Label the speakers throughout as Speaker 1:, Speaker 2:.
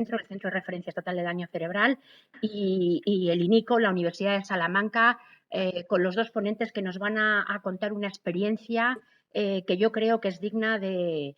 Speaker 1: el Centro de Referencia Estatal de Daño Cerebral, y el INICO, la Universidad de Salamanca, con los dos ponentes que nos van a contar una experiencia que yo creo que es digna de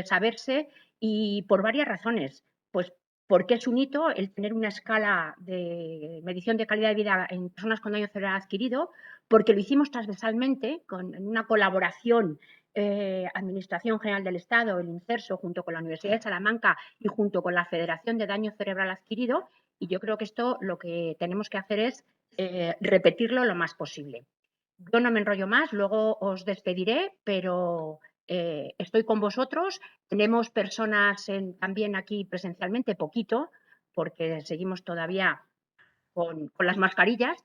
Speaker 1: saberse, y por varias razones. Pues porque es un hito el tener una escala de medición de calidad de vida en personas con daño cerebral adquirido, porque lo hicimos transversalmente en una colaboración Administración General del Estado, el INCERSO, junto con la Universidad de Salamanca y junto con la Federación de Daño Cerebral Adquirido, y yo creo que esto lo que tenemos que hacer es repetirlo lo más posible. Yo no me enrollo más, luego os despediré, pero estoy con vosotros. Tenemos personas también aquí presencialmente, poquito, porque seguimos todavía con las mascarillas,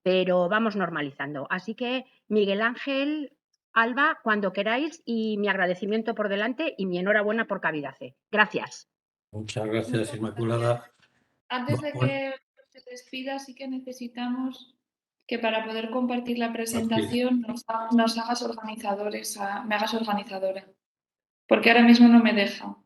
Speaker 1: pero vamos normalizando. Así que, Miguel Ángel, Alba, cuando queráis, y mi agradecimiento por delante y mi enhorabuena por Cavidace. Gracias.
Speaker 2: Muchas gracias,
Speaker 3: Muchas
Speaker 2: Inmaculada.
Speaker 3: gracias. Antes de
Speaker 2: Bueno,
Speaker 3: que se despida, sí que necesitamos que para poder compartir la
Speaker 2: aquí.
Speaker 3: presentación nos hagas organizadores, me hagas organizadora, porque ahora mismo no me deja.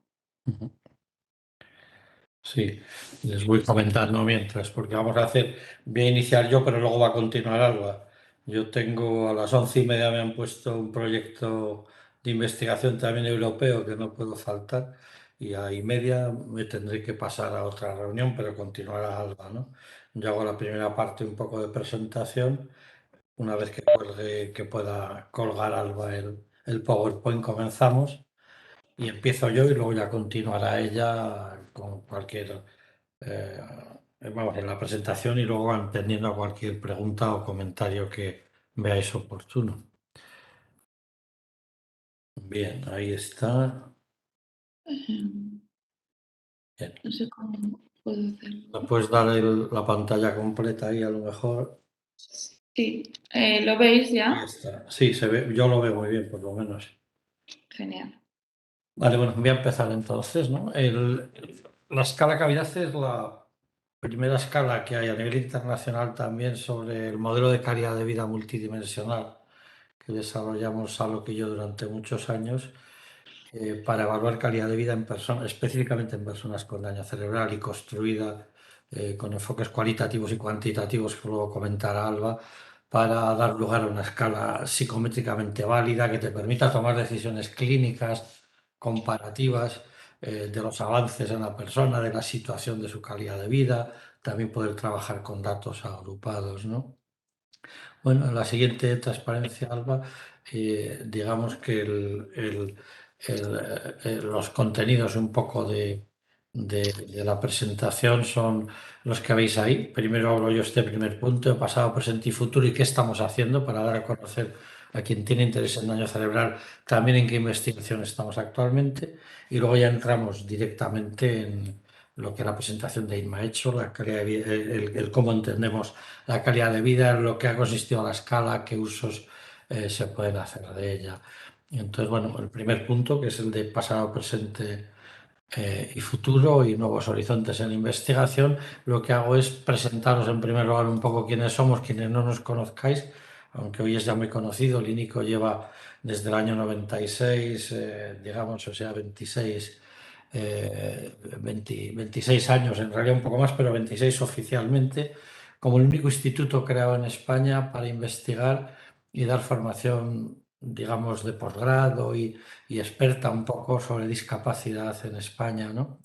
Speaker 2: Sí, les voy comentando mientras, porque voy a iniciar yo, pero luego va a continuar Alba. Yo tengo a las 11:30 me han puesto un proyecto de investigación también europeo que no puedo faltar, y a 1:30 me tendré que pasar a otra reunión, pero continuará Alba, ¿no? Yo hago la primera parte, un poco de presentación. Una vez que que pueda colgar Alba el PowerPoint, comenzamos. Y empiezo yo y luego ya continuará ella con cualquier, eh, vamos, en la presentación, y luego atendiendo a cualquier pregunta o comentario que veáis oportuno. Bien, ahí está. Bien.
Speaker 3: No sé cómo puedo hacerlo.
Speaker 2: ¿Me puedes dar la pantalla completa ahí a lo mejor?
Speaker 3: Sí, ¿lo veis
Speaker 2: Ahí
Speaker 3: ya?
Speaker 2: está. Sí, se ve, yo lo veo muy bien, por lo menos.
Speaker 3: Genial.
Speaker 2: Vale, bueno, voy a empezar entonces, ¿no? La escala Cavidad es la primera escala que hay a nivel internacional también sobre el modelo de calidad de vida multidimensional que desarrollamos Salok y yo durante muchos años, para evaluar calidad de vida en personas, específicamente en personas con daño cerebral, y construida con enfoques cualitativos y cuantitativos que luego comentará Alba, para dar lugar a una escala psicométricamente válida que te permita tomar decisiones clínicas comparativas de los avances en la persona, de la situación de su calidad de vida, también poder trabajar con datos agrupados, ¿no? Bueno, en la siguiente transparencia, Alba, digamos que los contenidos un poco de la presentación son los que veis ahí. Primero hablo yo este primer punto, pasado, presente y futuro, y qué estamos haciendo para dar a conocer a quien tiene interés en daño cerebral también en qué investigación estamos actualmente. Y luego ya entramos directamente en lo que la presentación de Inma ha hecho, la calidad de vida, el cómo entendemos la calidad de vida, lo que ha consistido la escala, qué usos se pueden hacer de ella. Y entonces, bueno, el primer punto, que es el de pasado, presente y futuro y nuevos horizontes en la investigación, lo que hago es presentaros en primer lugar un poco quiénes somos, quienes no nos conozcáis, aunque hoy es ya muy conocido. El INICO lleva desde el año 96, digamos, o sea, 26 años, en realidad un poco más, pero 26 oficialmente, como el único instituto creado en España para investigar y dar formación, digamos, de posgrado y experta un poco sobre discapacidad en España, ¿no?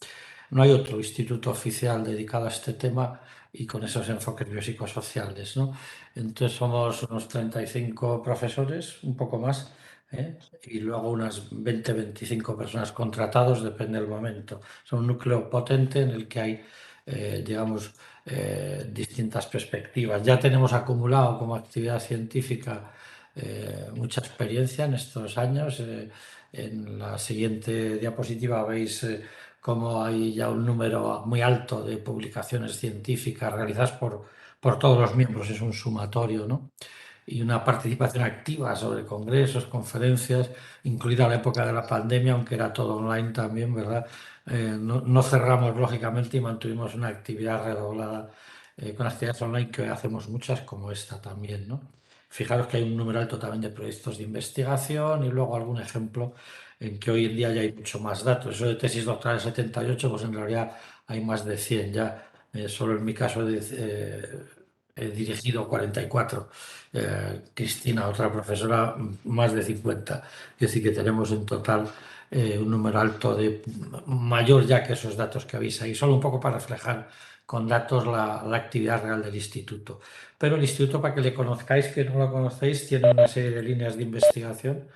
Speaker 2: No hay otro instituto oficial dedicado a este tema y con esos enfoques biopsicosociales, ¿no? Entonces somos unos 35 profesores, un poco más, ¿eh? Y luego unas 20-25 personas contratados, depende del momento. Son un núcleo potente en el que hay, digamos, distintas perspectivas. Ya tenemos acumulado como actividad científica mucha experiencia en estos años. En la siguiente diapositiva veis cómo hay ya un número muy alto de publicaciones científicas realizadas por todos los miembros. Es un sumatorio, ¿no? Y una participación activa sobre congresos, conferencias, incluida la época de la pandemia, aunque era todo online también, ¿verdad? No cerramos lógicamente y mantuvimos una actividad redoblada con actividades online, que hoy hacemos muchas como esta también, ¿no? Fijaros que hay un número alto también de proyectos de investigación y luego algún ejemplo en que hoy en día ya hay mucho más datos. Eso de tesis doctoral 78, pues en realidad hay más de 100 ya. Solo en mi caso he dirigido 44. Cristina, otra profesora, más de 50. Es decir, que tenemos en total un número alto de mayor ya que esos datos que habéis ahí, solo un poco para reflejar con datos la actividad real del instituto. Pero el instituto, para que le conozcáis, que no lo conocéis, tiene una serie de líneas de investigación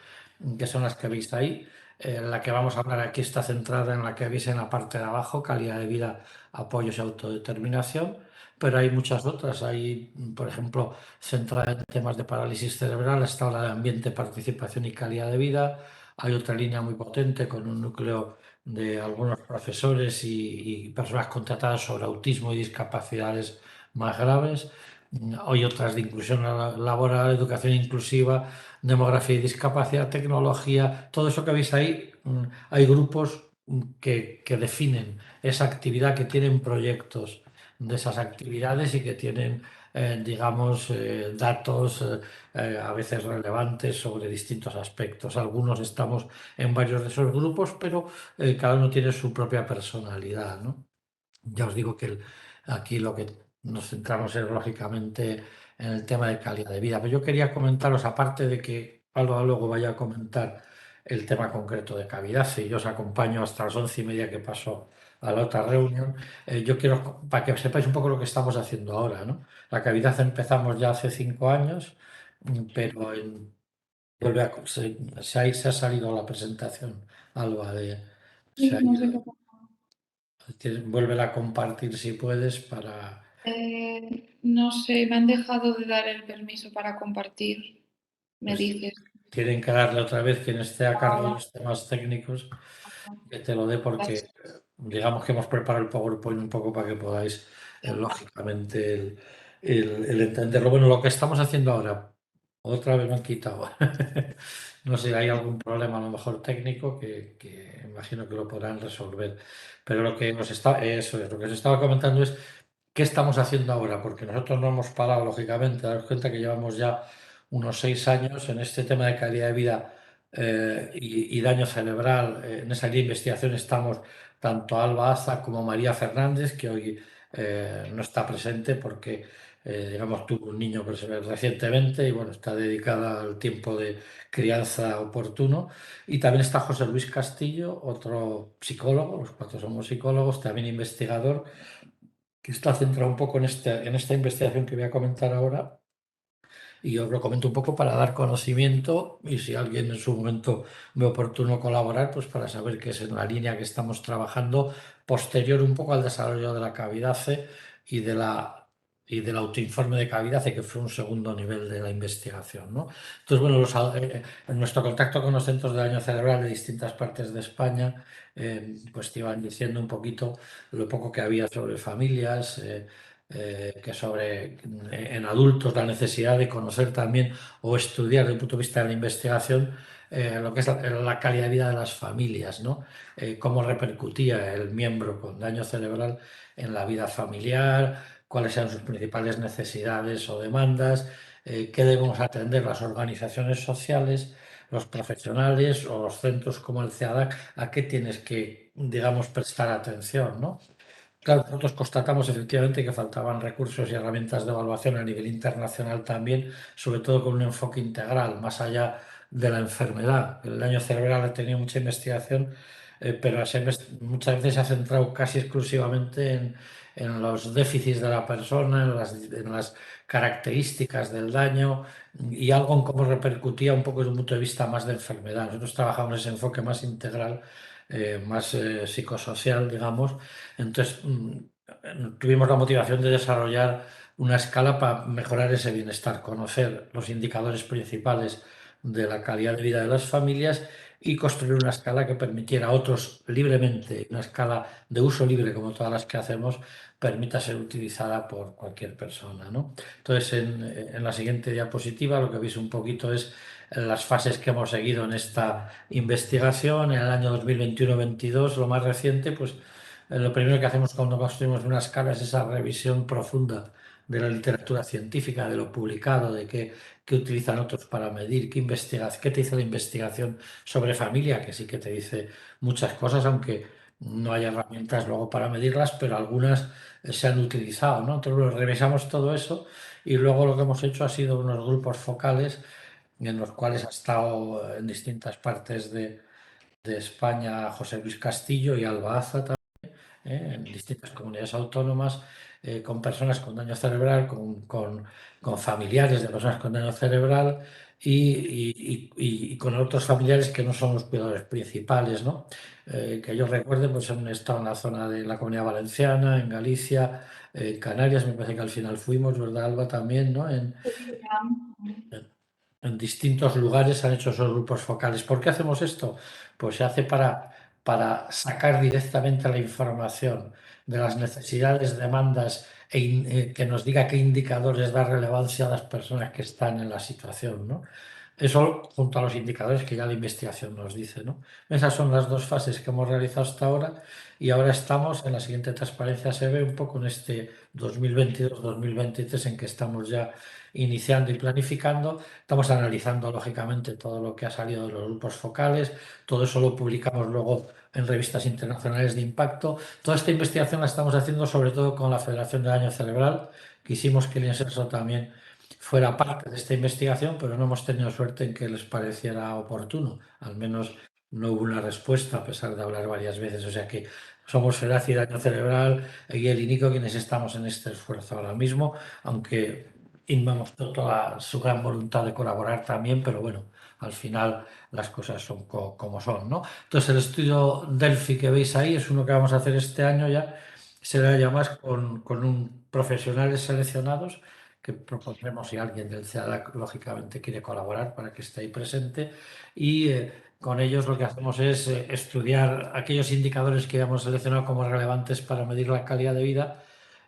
Speaker 2: que son las que veis ahí. La que vamos a hablar aquí está centrada en la que veis en la parte de abajo, calidad de vida, apoyos y autodeterminación, pero hay muchas otras. Hay, por ejemplo, centrada en temas de parálisis cerebral, está la de ambiente, participación y calidad de vida. Hay otra línea muy potente con un núcleo de algunos profesores y personas contratadas sobre autismo y discapacidades más graves. Hay otras de inclusión laboral, educación inclusiva, demografía y discapacidad, tecnología, todo eso que veis ahí. Hay grupos que definen esa actividad, que tienen proyectos de esas actividades y que tienen, digamos, datos a veces relevantes sobre distintos aspectos. Algunos estamos en varios de esos grupos, pero cada uno tiene su propia personalidad, ¿no? Ya os digo que aquí lo que nos centramos es lógicamente en el tema de calidad de vida. Pero yo quería comentaros, aparte de que Alba luego vaya a comentar el tema concreto de cavidad, y yo os acompaño hasta las 11:30 que paso a la otra reunión, yo quiero, para que sepáis un poco lo que estamos haciendo ahora, ¿no? La cavidad empezamos ya hace 5 años, pero vuelve se ha salido la presentación, Alba, se
Speaker 3: Sí,
Speaker 2: ha
Speaker 3: no sé
Speaker 2: ido.
Speaker 3: qué pasa.
Speaker 2: Vuélvela a compartir si puedes para...
Speaker 3: No sé, me han dejado de dar el permiso para compartir, me
Speaker 2: Pues
Speaker 3: dices.
Speaker 2: tienen que darle otra vez quien esté a cargo de los temas técnicos, que te lo dé porque digamos que hemos preparado el PowerPoint un poco para que podáis, lógicamente, el entenderlo. Bueno, lo que estamos haciendo ahora, otra vez me han quitado. No sé, hay algún problema a lo mejor técnico que imagino que lo podrán resolver. Pero eso es, lo que os estaba comentando es qué estamos haciendo ahora, porque nosotros no hemos parado, lógicamente. Daros cuenta que llevamos ya unos 6 años en este tema de calidad de vida y daño cerebral. En esa línea de investigación estamos tanto Alba Aza como María Fernández, que hoy no está presente porque, digamos, tuvo un niño recientemente y bueno, está dedicada al tiempo de crianza oportuno. Y también está José Luis Castillo, otro psicólogo, los cuatro somos psicólogos, también investigador, que está centrado un poco en esta investigación que voy a comentar ahora. Y os lo comento un poco para dar conocimiento y si alguien en su momento ve oportuno colaborar, pues para saber que es en la línea que estamos trabajando, posterior un poco al desarrollo de la cavidad C y del autoinforme de cavidad C, que fue un segundo nivel de la investigación, ¿no? Entonces, bueno, en nuestro contacto con los centros de daño cerebral de distintas partes de España, pues te iban diciendo un poquito lo poco que había sobre familias, que sobre en adultos la necesidad de conocer también o estudiar desde el punto de vista de la investigación lo que es la calidad de vida de las familias, ¿no? Cómo repercutía el miembro con daño cerebral en la vida familiar, cuáles eran sus principales necesidades o demandas, qué debemos atender las organizaciones sociales, los profesionales o los centros como el CEADAC, a qué tienes que, digamos, prestar atención, ¿no? Claro, nosotros constatamos efectivamente que faltaban recursos y herramientas de evaluación a nivel internacional también, sobre todo con un enfoque integral, más allá de la enfermedad. El daño cerebral ha tenido mucha investigación, pero muchas veces se ha centrado casi exclusivamente en los déficits de la persona, en las características del daño y algo en cómo repercutía un poco desde un punto de vista más de enfermedad. Nosotros trabajamos ese enfoque más integral, más psicosocial, digamos. Entonces, tuvimos la motivación de desarrollar una escala para mejorar ese bienestar, conocer los indicadores principales de la calidad de vida de las familias y construir una escala que permitiera a otros libremente, una escala de uso libre como todas las que hacemos, permita ser utilizada por cualquier persona, ¿no? Entonces, en la siguiente diapositiva lo que veis un poquito es las fases que hemos seguido en esta investigación. En el año 2021-22, lo más reciente, pues lo primero que hacemos cuando construimos una escala es esa revisión profunda de la literatura científica, de lo publicado, de qué utilizan otros para medir, qué te dice la investigación sobre familia, que sí que te dice muchas cosas, aunque no hay herramientas luego para medirlas, pero algunas se han utilizado, ¿no? Entonces, bueno, revisamos todo eso y luego lo que hemos hecho ha sido unos grupos focales en los cuales ha estado en distintas partes de España José Luis Castillo y Alba Aza en distintas comunidades autónomas, con personas con daño cerebral, con familiares de personas con daño cerebral y con otros familiares que no son los cuidadores principales, ¿no? Que yo recuerde, pues han estado en la zona de la Comunidad Valenciana, en Galicia, Canarias, me parece que al final fuimos, ¿verdad, Alba? También, ¿no? En distintos lugares han hecho esos grupos focales. ¿Por qué hacemos esto? Pues se hace para sacar directamente la información de las necesidades, demandas, que nos diga qué indicadores da relevancia a las personas que están en la situación, ¿no? Eso junto a los indicadores que ya la investigación nos dice, ¿no? Esas son las dos fases que hemos realizado hasta ahora y ahora estamos en la siguiente transparencia, se ve un poco en este 2022-2023 en que estamos ya iniciando y planificando. Estamos analizando, lógicamente, todo lo que ha salido de los grupos focales. Todo eso lo publicamos luego en revistas internacionales de impacto. Toda esta investigación la estamos haciendo sobre todo con la Federación de Daño Cerebral. Quisimos que el INSERSO también fuera parte de esta investigación, pero no hemos tenido suerte en que les pareciera oportuno. Al menos no hubo una respuesta, a pesar de hablar varias veces. O sea que somos FEDACI y Daño Cerebral y el INICO quienes estamos en este esfuerzo ahora mismo, aunque Inma mostró toda su gran voluntad de colaborar también, pero bueno, al final las cosas son como son, ¿no? Entonces el estudio Delphi que veis ahí es uno que vamos a hacer este año ya, será ya más con un profesionales seleccionados que propondremos si alguien del CEADAC lógicamente quiere colaborar para que esté ahí presente y con ellos lo que hacemos es estudiar aquellos indicadores que hemos seleccionado como relevantes para medir la calidad de vida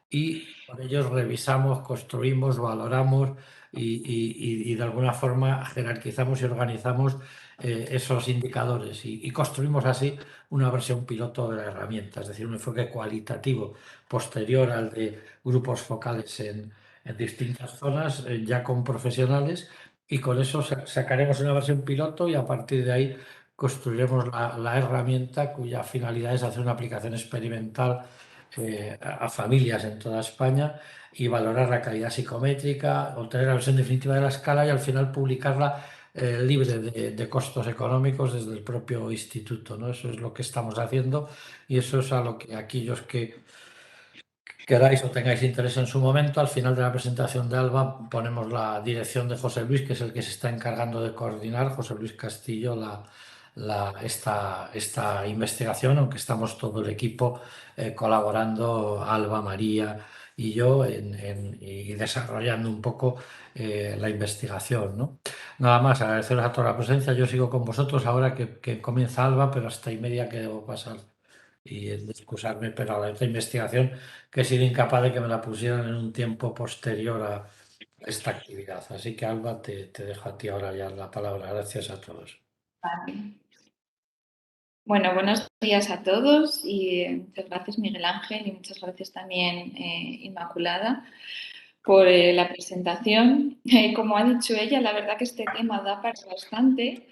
Speaker 2: y con ellos revisamos, construimos, valoramos y de alguna forma jerarquizamos y organizamos esos indicadores y construimos así una versión piloto de la herramienta, es decir, un enfoque cualitativo posterior al de grupos focales en distintas zonas, ya con profesionales, y con eso sacaremos una versión piloto y a partir de ahí construiremos la herramienta cuya finalidad es hacer una aplicación experimental a familias en toda España y valorar la calidad psicométrica, obtener la versión definitiva de la escala y al final publicarla libre de costos económicos desde el propio instituto, ¿no? Eso es lo que estamos haciendo y eso es a lo que aquellos que queráis o tengáis interés en su momento, al final de la presentación de Alba ponemos la dirección de José Luis, que es el que se está encargando de coordinar, José Luis Castillo, esta investigación, aunque estamos todo el equipo colaborando, Alba, María y yo, y desarrollando un poco la investigación, ¿no? Nada más, agradeceros a toda la presencia. Yo sigo con vosotros ahora que comienza Alba, pero hasta y media que debo pasar y excusarme, pero a la otra investigación que he sido incapaz de que me la pusieran en un tiempo posterior a esta actividad. Así que Alba, te dejo a ti ahora ya la palabra. Gracias a todos.
Speaker 3: Vale. Bueno, buenos días a todos y muchas gracias Miguel Ángel y muchas gracias también Inmaculada por la presentación. Como ha dicho ella, la verdad que este tema da para bastante.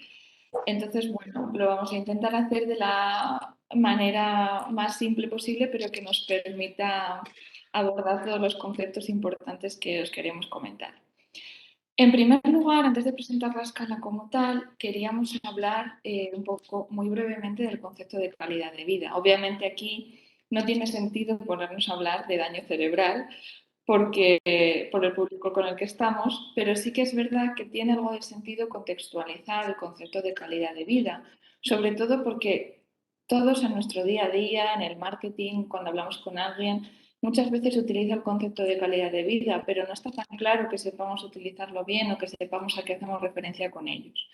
Speaker 3: Entonces, bueno, lo vamos a intentar hacer de la manera más simple posible, pero que nos permita abordar todos los conceptos importantes que os queremos comentar. En primer lugar, antes de presentar la escala como tal, queríamos hablar un poco, muy brevemente, del concepto de calidad de vida. Obviamente aquí no tiene sentido ponernos a hablar de daño cerebral porque, por el público con el que estamos, pero sí que es verdad que tiene algo de sentido contextualizar el concepto de calidad de vida, sobre todo porque todos en nuestro día a día, en el marketing, cuando hablamos con alguien, muchas veces se utiliza el concepto de calidad de vida, pero no está tan claro que sepamos utilizarlo bien o que sepamos a qué hacemos referencia con ellos.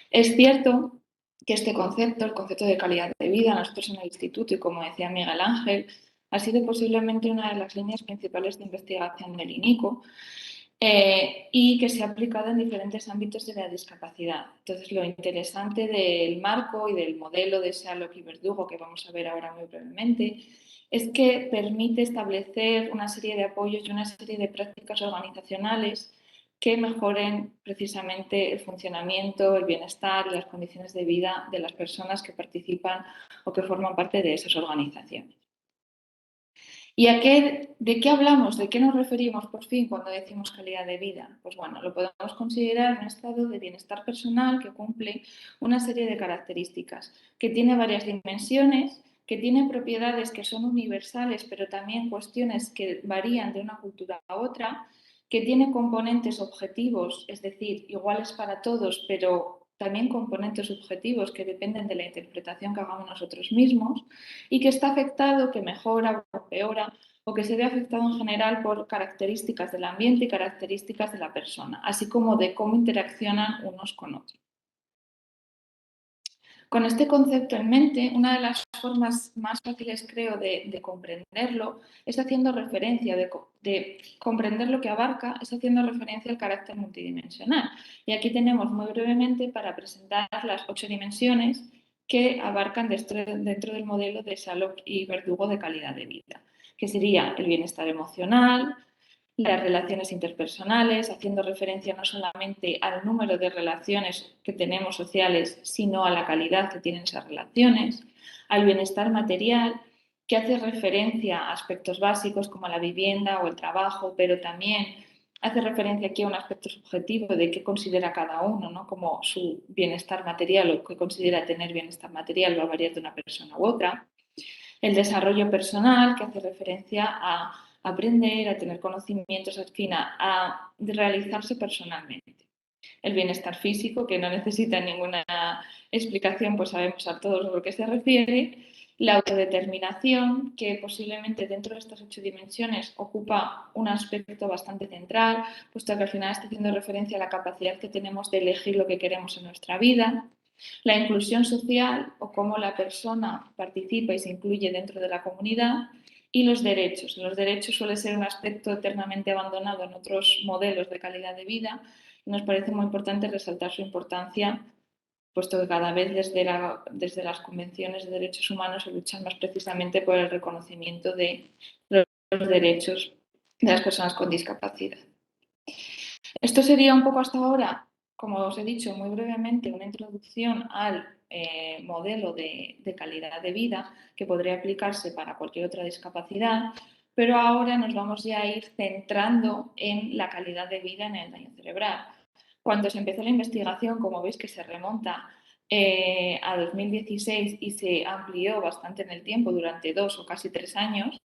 Speaker 3: Es cierto que este concepto, el concepto de calidad de vida, nosotros en el instituto, y como decía Miguel Ángel, ha sido posiblemente una de las líneas principales de investigación del INICO y que se ha aplicado en diferentes ámbitos de la discapacidad. Entonces, lo interesante del marco y del modelo de Sherlock y Verdugo, que vamos a ver ahora muy brevemente, es que permite establecer una serie de apoyos y una serie de prácticas organizacionales que mejoren precisamente el funcionamiento, el bienestar y las condiciones de vida de las personas que participan o que forman parte de esas organizaciones. ¿Y de qué hablamos? ¿De qué nos referimos por fin cuando decimos calidad de vida? Pues bueno, lo podemos considerar un estado de bienestar personal que cumple una serie de características, que tiene varias dimensiones, que tiene propiedades que son universales, pero también cuestiones que varían de una cultura a otra, que tiene componentes objetivos, es decir, iguales para todos, pero también componentes subjetivos que dependen de la interpretación que hagamos nosotros mismos, y que está afectado, que mejora o empeora, o que se ve afectado en general por características del ambiente y características de la persona, así como de cómo interaccionan unos con otros. Con este concepto en mente, una de las formas más fáciles, creo, de comprenderlo es haciendo referencia, de comprender lo que abarca, es haciendo referencia al carácter multidimensional. Y aquí tenemos muy brevemente para presentar las 8 dimensiones que abarcan dentro del modelo de Salop y Verdugo de calidad de vida, que sería el bienestar emocional, las relaciones interpersonales, haciendo referencia no solamente al número de relaciones que tenemos sociales, sino a la calidad que tienen esas relaciones, al bienestar material, que hace referencia a aspectos básicos como la vivienda o el trabajo, pero también hace referencia aquí a un aspecto subjetivo de qué considera cada uno, ¿no? Como su bienestar material o qué considera tener bienestar material va a variar de una persona u otra. El desarrollo personal, que hace referencia a aprender, a tener conocimientos, afín a realizarse personalmente. El bienestar físico, que no necesita ninguna explicación, pues sabemos a todos a lo que se refiere. La autodeterminación, que posiblemente dentro de estas 8 dimensiones ocupa un aspecto bastante central, puesto que al final está haciendo referencia a la capacidad que tenemos de elegir lo que queremos en nuestra vida. La inclusión social, o cómo la persona participa y se incluye dentro de la comunidad. Y los derechos. Los derechos suele ser un aspecto eternamente abandonado en otros modelos de calidad de vida y nos parece muy importante resaltar su importancia, puesto que cada vez desde las convenciones de derechos humanos se luchan más precisamente por el reconocimiento de los derechos de las personas con discapacidad. Esto sería un poco hasta ahora, como os he dicho muy brevemente, una introducción al modelo de calidad de vida que podría aplicarse para cualquier otra discapacidad, pero ahora nos vamos ya a ir centrando en la calidad de vida en el daño cerebral. Cuando se empezó la investigación, como veis que se remonta a 2016 y se amplió bastante en el tiempo durante 2 o casi 3 años,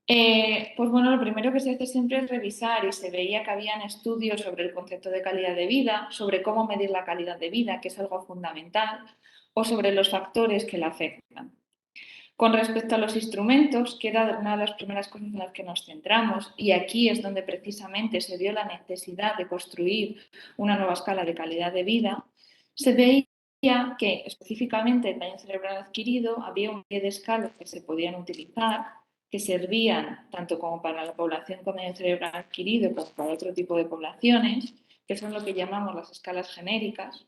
Speaker 3: pues bueno, lo primero que se hace siempre es revisar y se veía que habían estudios sobre el concepto de calidad de vida, sobre cómo medir la calidad de vida, que es algo fundamental, o sobre los factores que la afectan. Con respecto a los instrumentos, que era una de las primeras cosas en las que nos centramos, y aquí es donde precisamente se vio la necesidad de construir una nueva escala de calidad de vida, se veía que específicamente en daño cerebral adquirido había un serie de escalas que se podían utilizar, que servían tanto como para la población con daño cerebral adquirido como para otro tipo de poblaciones, que son lo que llamamos las escalas genéricas,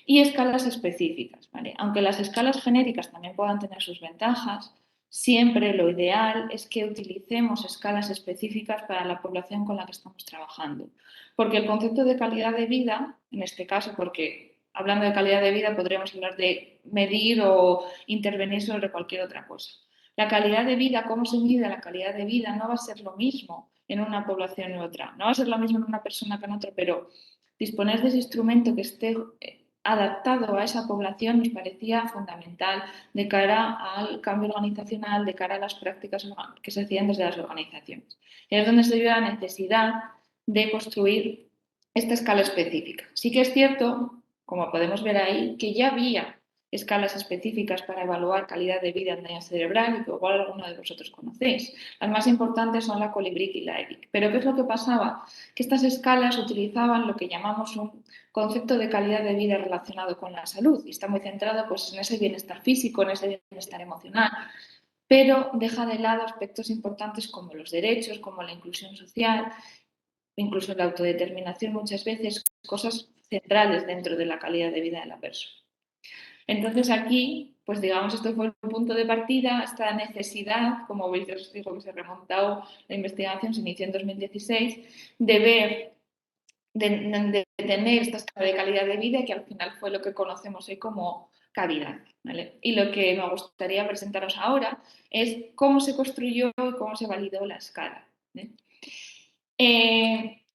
Speaker 3: y escalas específicas, ¿vale? Aunque las escalas genéricas también puedan tener sus ventajas, siempre lo ideal es que utilicemos escalas específicas para la población con la que estamos trabajando. Porque el concepto de calidad de vida, en este caso, porque hablando de calidad de vida podríamos hablar de medir o intervenir sobre cualquier otra cosa. La calidad de vida, cómo se mide la calidad de vida, no va a ser lo mismo en una población u otra. No va a ser lo mismo en una persona que en otra, pero disponer de ese instrumento que esté adaptado a esa población nos parecía fundamental de cara al cambio organizacional, de cara a las prácticas que se hacían desde las organizaciones. Y es donde se dio la necesidad de construir esta escala específica. Sí que es cierto, como podemos ver ahí, que ya había escalas específicas para evaluar calidad de vida en daño cerebral y que igual alguno de vosotros conocéis. Las más importantes son la Colibri y la EBIC. Pero ¿qué es lo que pasaba? Que estas escalas utilizaban lo que llamamos un concepto de calidad de vida relacionado con la salud y está muy centrado pues, en ese bienestar físico, en ese bienestar emocional, pero deja de lado aspectos importantes como los derechos, como la inclusión social, incluso la autodeterminación muchas veces, cosas centrales dentro de la calidad de vida de la persona. Entonces aquí, pues digamos, esto fue el punto de partida, esta necesidad, como veis, os digo que se ha remontado, la investigación se inició en 2016, de ver, de tener esta escala de calidad de vida, que al final fue lo que conocemos hoy como cavidad, ¿vale? Y lo que me gustaría presentaros ahora es cómo se construyó y cómo se validó la escala, ¿eh?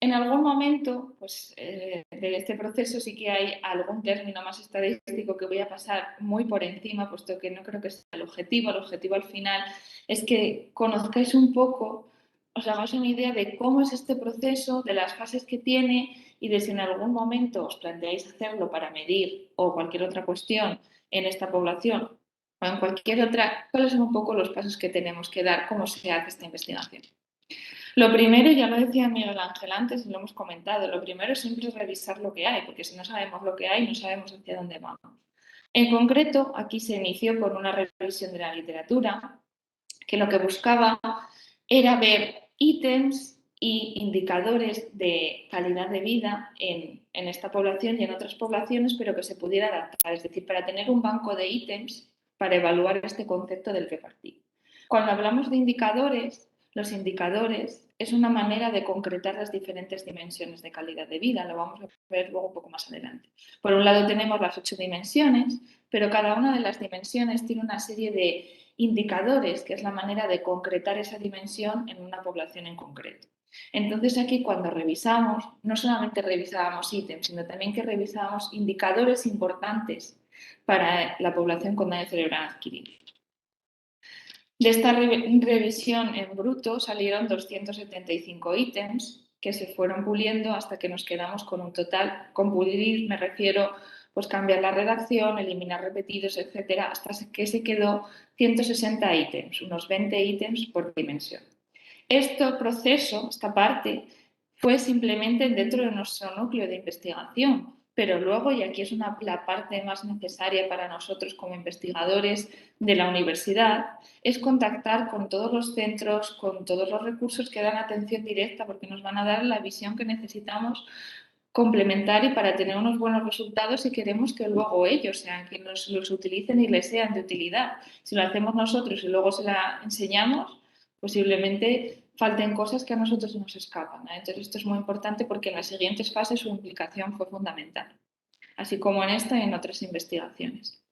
Speaker 3: En algún momento pues, de este proceso sí que hay algún término más estadístico que voy a pasar muy por encima, puesto que no creo que sea el objetivo. El objetivo al final es que conozcáis un poco, os hagáis una idea de cómo es este proceso, de las fases que tiene y de si en algún momento os planteáis hacerlo para medir o cualquier otra cuestión en esta población o en cualquier otra, cuáles son un poco los pasos que tenemos que dar, cómo se hace esta investigación. Lo primero, ya lo decía Miguel Ángel antes y lo hemos comentado, lo primero siempre es revisar lo que hay, porque si no sabemos lo que hay, no sabemos hacia dónde vamos. En concreto, aquí se inició con una revisión de la literatura, que lo que buscaba era ver ítems y indicadores de calidad de vida en esta población y en otras poblaciones, pero que se pudiera adaptar, es decir, para tener un banco de ítems para evaluar este concepto del que partí. Cuando hablamos de indicadores, los indicadores es una manera de concretar las diferentes dimensiones de calidad de vida, lo vamos a ver luego un poco más adelante. Por un lado tenemos las 8 dimensiones, pero cada una de las dimensiones tiene una serie de indicadores, que es la manera de concretar esa dimensión en una población en concreto. Entonces aquí cuando revisamos, no solamente revisábamos ítems, sino también que revisábamos indicadores importantes para la población con daño cerebral adquirido. De esta revisión en bruto salieron 275 ítems que se fueron puliendo hasta que nos quedamos con un total, con pulir me refiero pues cambiar la redacción, eliminar repetidos, etcétera, hasta que se quedó 160 ítems, unos 20 ítems por dimensión. Este proceso, esta parte, fue simplemente dentro de nuestro núcleo de investigación, pero luego, y aquí es la parte más necesaria para nosotros como investigadores de la universidad, es contactar con todos los centros, con todos los recursos que dan atención directa, porque nos van a dar la visión que necesitamos complementar y para tener unos buenos resultados y queremos que luego ellos sean quienes los utilicen y les sean de utilidad. Si lo hacemos nosotros y luego se la enseñamos, posiblemente falten cosas que a nosotros se nos escapan, ¿eh? Entonces esto es muy importante porque en las siguientes fases su implicación fue fundamental, así como en esta y en otras investigaciones.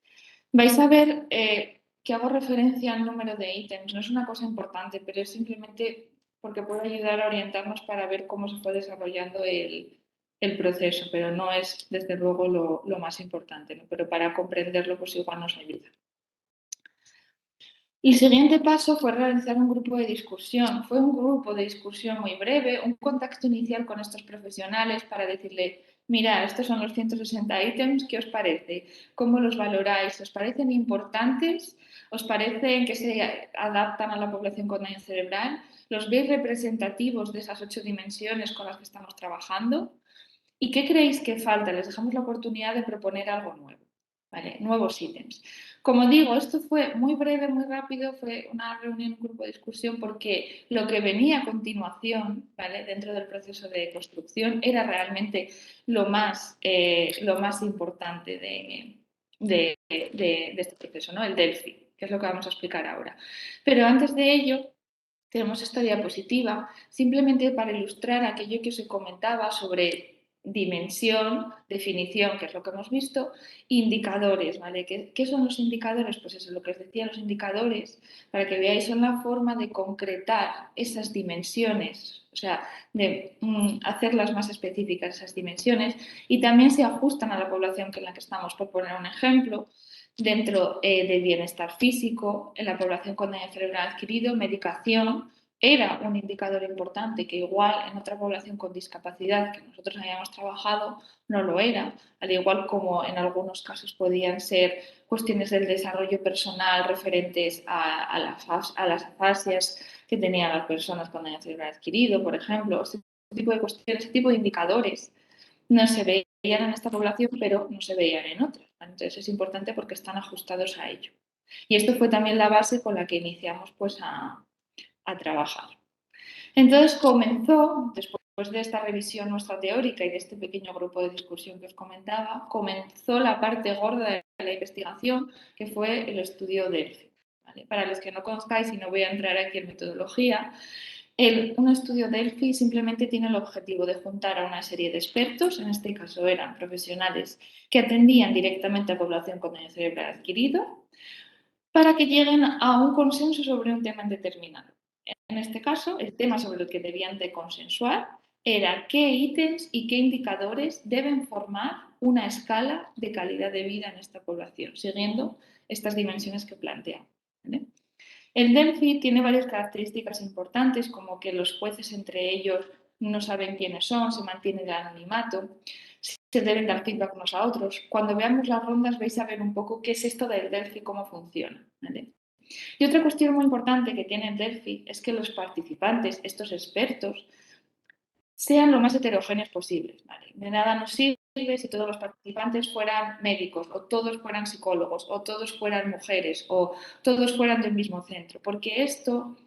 Speaker 3: Vais a ver que hago referencia al número de ítems, no es una cosa importante, pero es simplemente porque puede ayudar a orientarnos para ver cómo se fue desarrollando el proceso, pero no es desde luego lo más importante, ¿no? Pero para comprenderlo pues igual nos ayuda. El siguiente paso fue realizar un grupo de discusión. Fue un grupo de discusión muy breve, un contacto inicial con estos profesionales para decirle, mira, estos son los 160 ítems, ¿qué os parece? ¿Cómo los valoráis? ¿Os parecen importantes? ¿Os parecen que se adaptan a la población con daño cerebral? ¿Los veis representativos de esas 8 dimensiones con las que estamos trabajando? ¿Y qué creéis que falta? Les dejamos la oportunidad de proponer algo nuevo, ¿vale? Nuevos ítems. Como digo, esto fue muy breve, muy rápido, fue una reunión, un grupo de discusión, porque lo que venía a continuación, ¿vale? Dentro del proceso de construcción, era realmente lo más importante de este proceso, ¿no? El Delphi, que es lo que vamos a explicar ahora. Pero antes de ello, tenemos esta diapositiva simplemente para ilustrar aquello que os comentaba sobre dimensión, definición, que es lo que hemos visto, indicadores, ¿vale? ¿Qué son los indicadores? Pues eso es lo que os decía, los indicadores, para que veáis, son la forma de concretar esas dimensiones, o sea, de hacerlas más específicas esas dimensiones, y también se ajustan a la población en la que estamos. Por poner un ejemplo, dentro del bienestar físico, en la población con daño cerebral adquirido, medicación era un indicador importante que igual en otra población con discapacidad que nosotros habíamos trabajado no lo era, al igual como en algunos casos podían ser cuestiones del desarrollo personal referentes a las afasias que tenían las personas con daño cerebral adquirido, por ejemplo, este tipo de cuestiones, este tipo de indicadores no se veían en esta población, pero no se veían en otras. Entonces es importante porque están ajustados a ello. Y esto fue también la base con la que iniciamos pues, a trabajar. Entonces comenzó, después de esta revisión nuestra teórica y de este pequeño grupo de discusión que os comentaba, comenzó la parte gorda de la investigación, que fue el estudio Delphi. ¿Vale? Para los que no conozcáis, y no voy a entrar aquí en metodología, un estudio Delphi simplemente tiene el objetivo de juntar a una serie de expertos, en este caso eran profesionales que atendían directamente a población con daño cerebral adquirido, para que lleguen a un consenso sobre un tema determinado. En este caso, el tema sobre el que debían de consensuar era qué ítems y qué indicadores deben formar una escala de calidad de vida en esta población, siguiendo estas dimensiones que plantean. ¿Vale? El Delphi tiene varias características importantes, como que los jueces entre ellos no saben quiénes son, se mantiene el anonimato, se deben dar feedback unos a otros. Cuando veamos las rondas vais a ver un poco qué es esto del Delphi, cómo funciona. ¿Vale? Y otra cuestión muy importante que tiene el Delphi es que los participantes, estos expertos, sean lo más heterogéneos posibles. ¿Vale? De nada nos sirve si todos los participantes fueran médicos, o todos fueran psicólogos, o todos fueran mujeres, o todos fueran del mismo centro, porque esto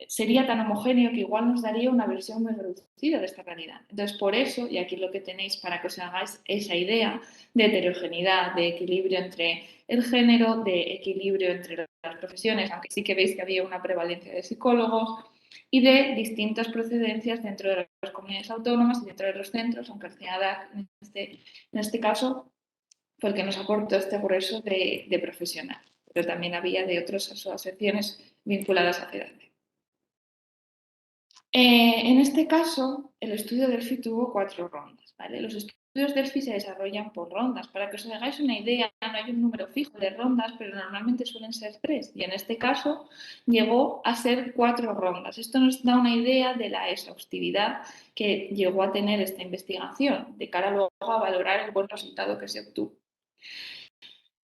Speaker 3: sería tan homogéneo que igual nos daría una versión muy reducida de esta realidad. Entonces, por eso, y aquí lo que tenéis para que os hagáis esa idea de heterogeneidad, de equilibrio entre el género, de equilibrio entre las profesiones, aunque sí que veis que había una prevalencia de psicólogos, y de distintas procedencias dentro de las comunidades autónomas y dentro de los centros, aunque el CEADAC en este caso fue el que nos aportó este grueso de profesional, pero también había de otras asociaciones vinculadas a CEDAC. En este caso, el estudio Delphi tuvo 4 rondas. ¿Vale? Los estudios Delphi se desarrollan por rondas. Para que os hagáis una idea, no hay un número fijo de rondas, pero normalmente suelen ser 3. Y en este caso llegó a ser 4 rondas. Esto nos da una idea de la exhaustividad que llegó a tener esta investigación, de cara luego a valorar el buen resultado que se obtuvo.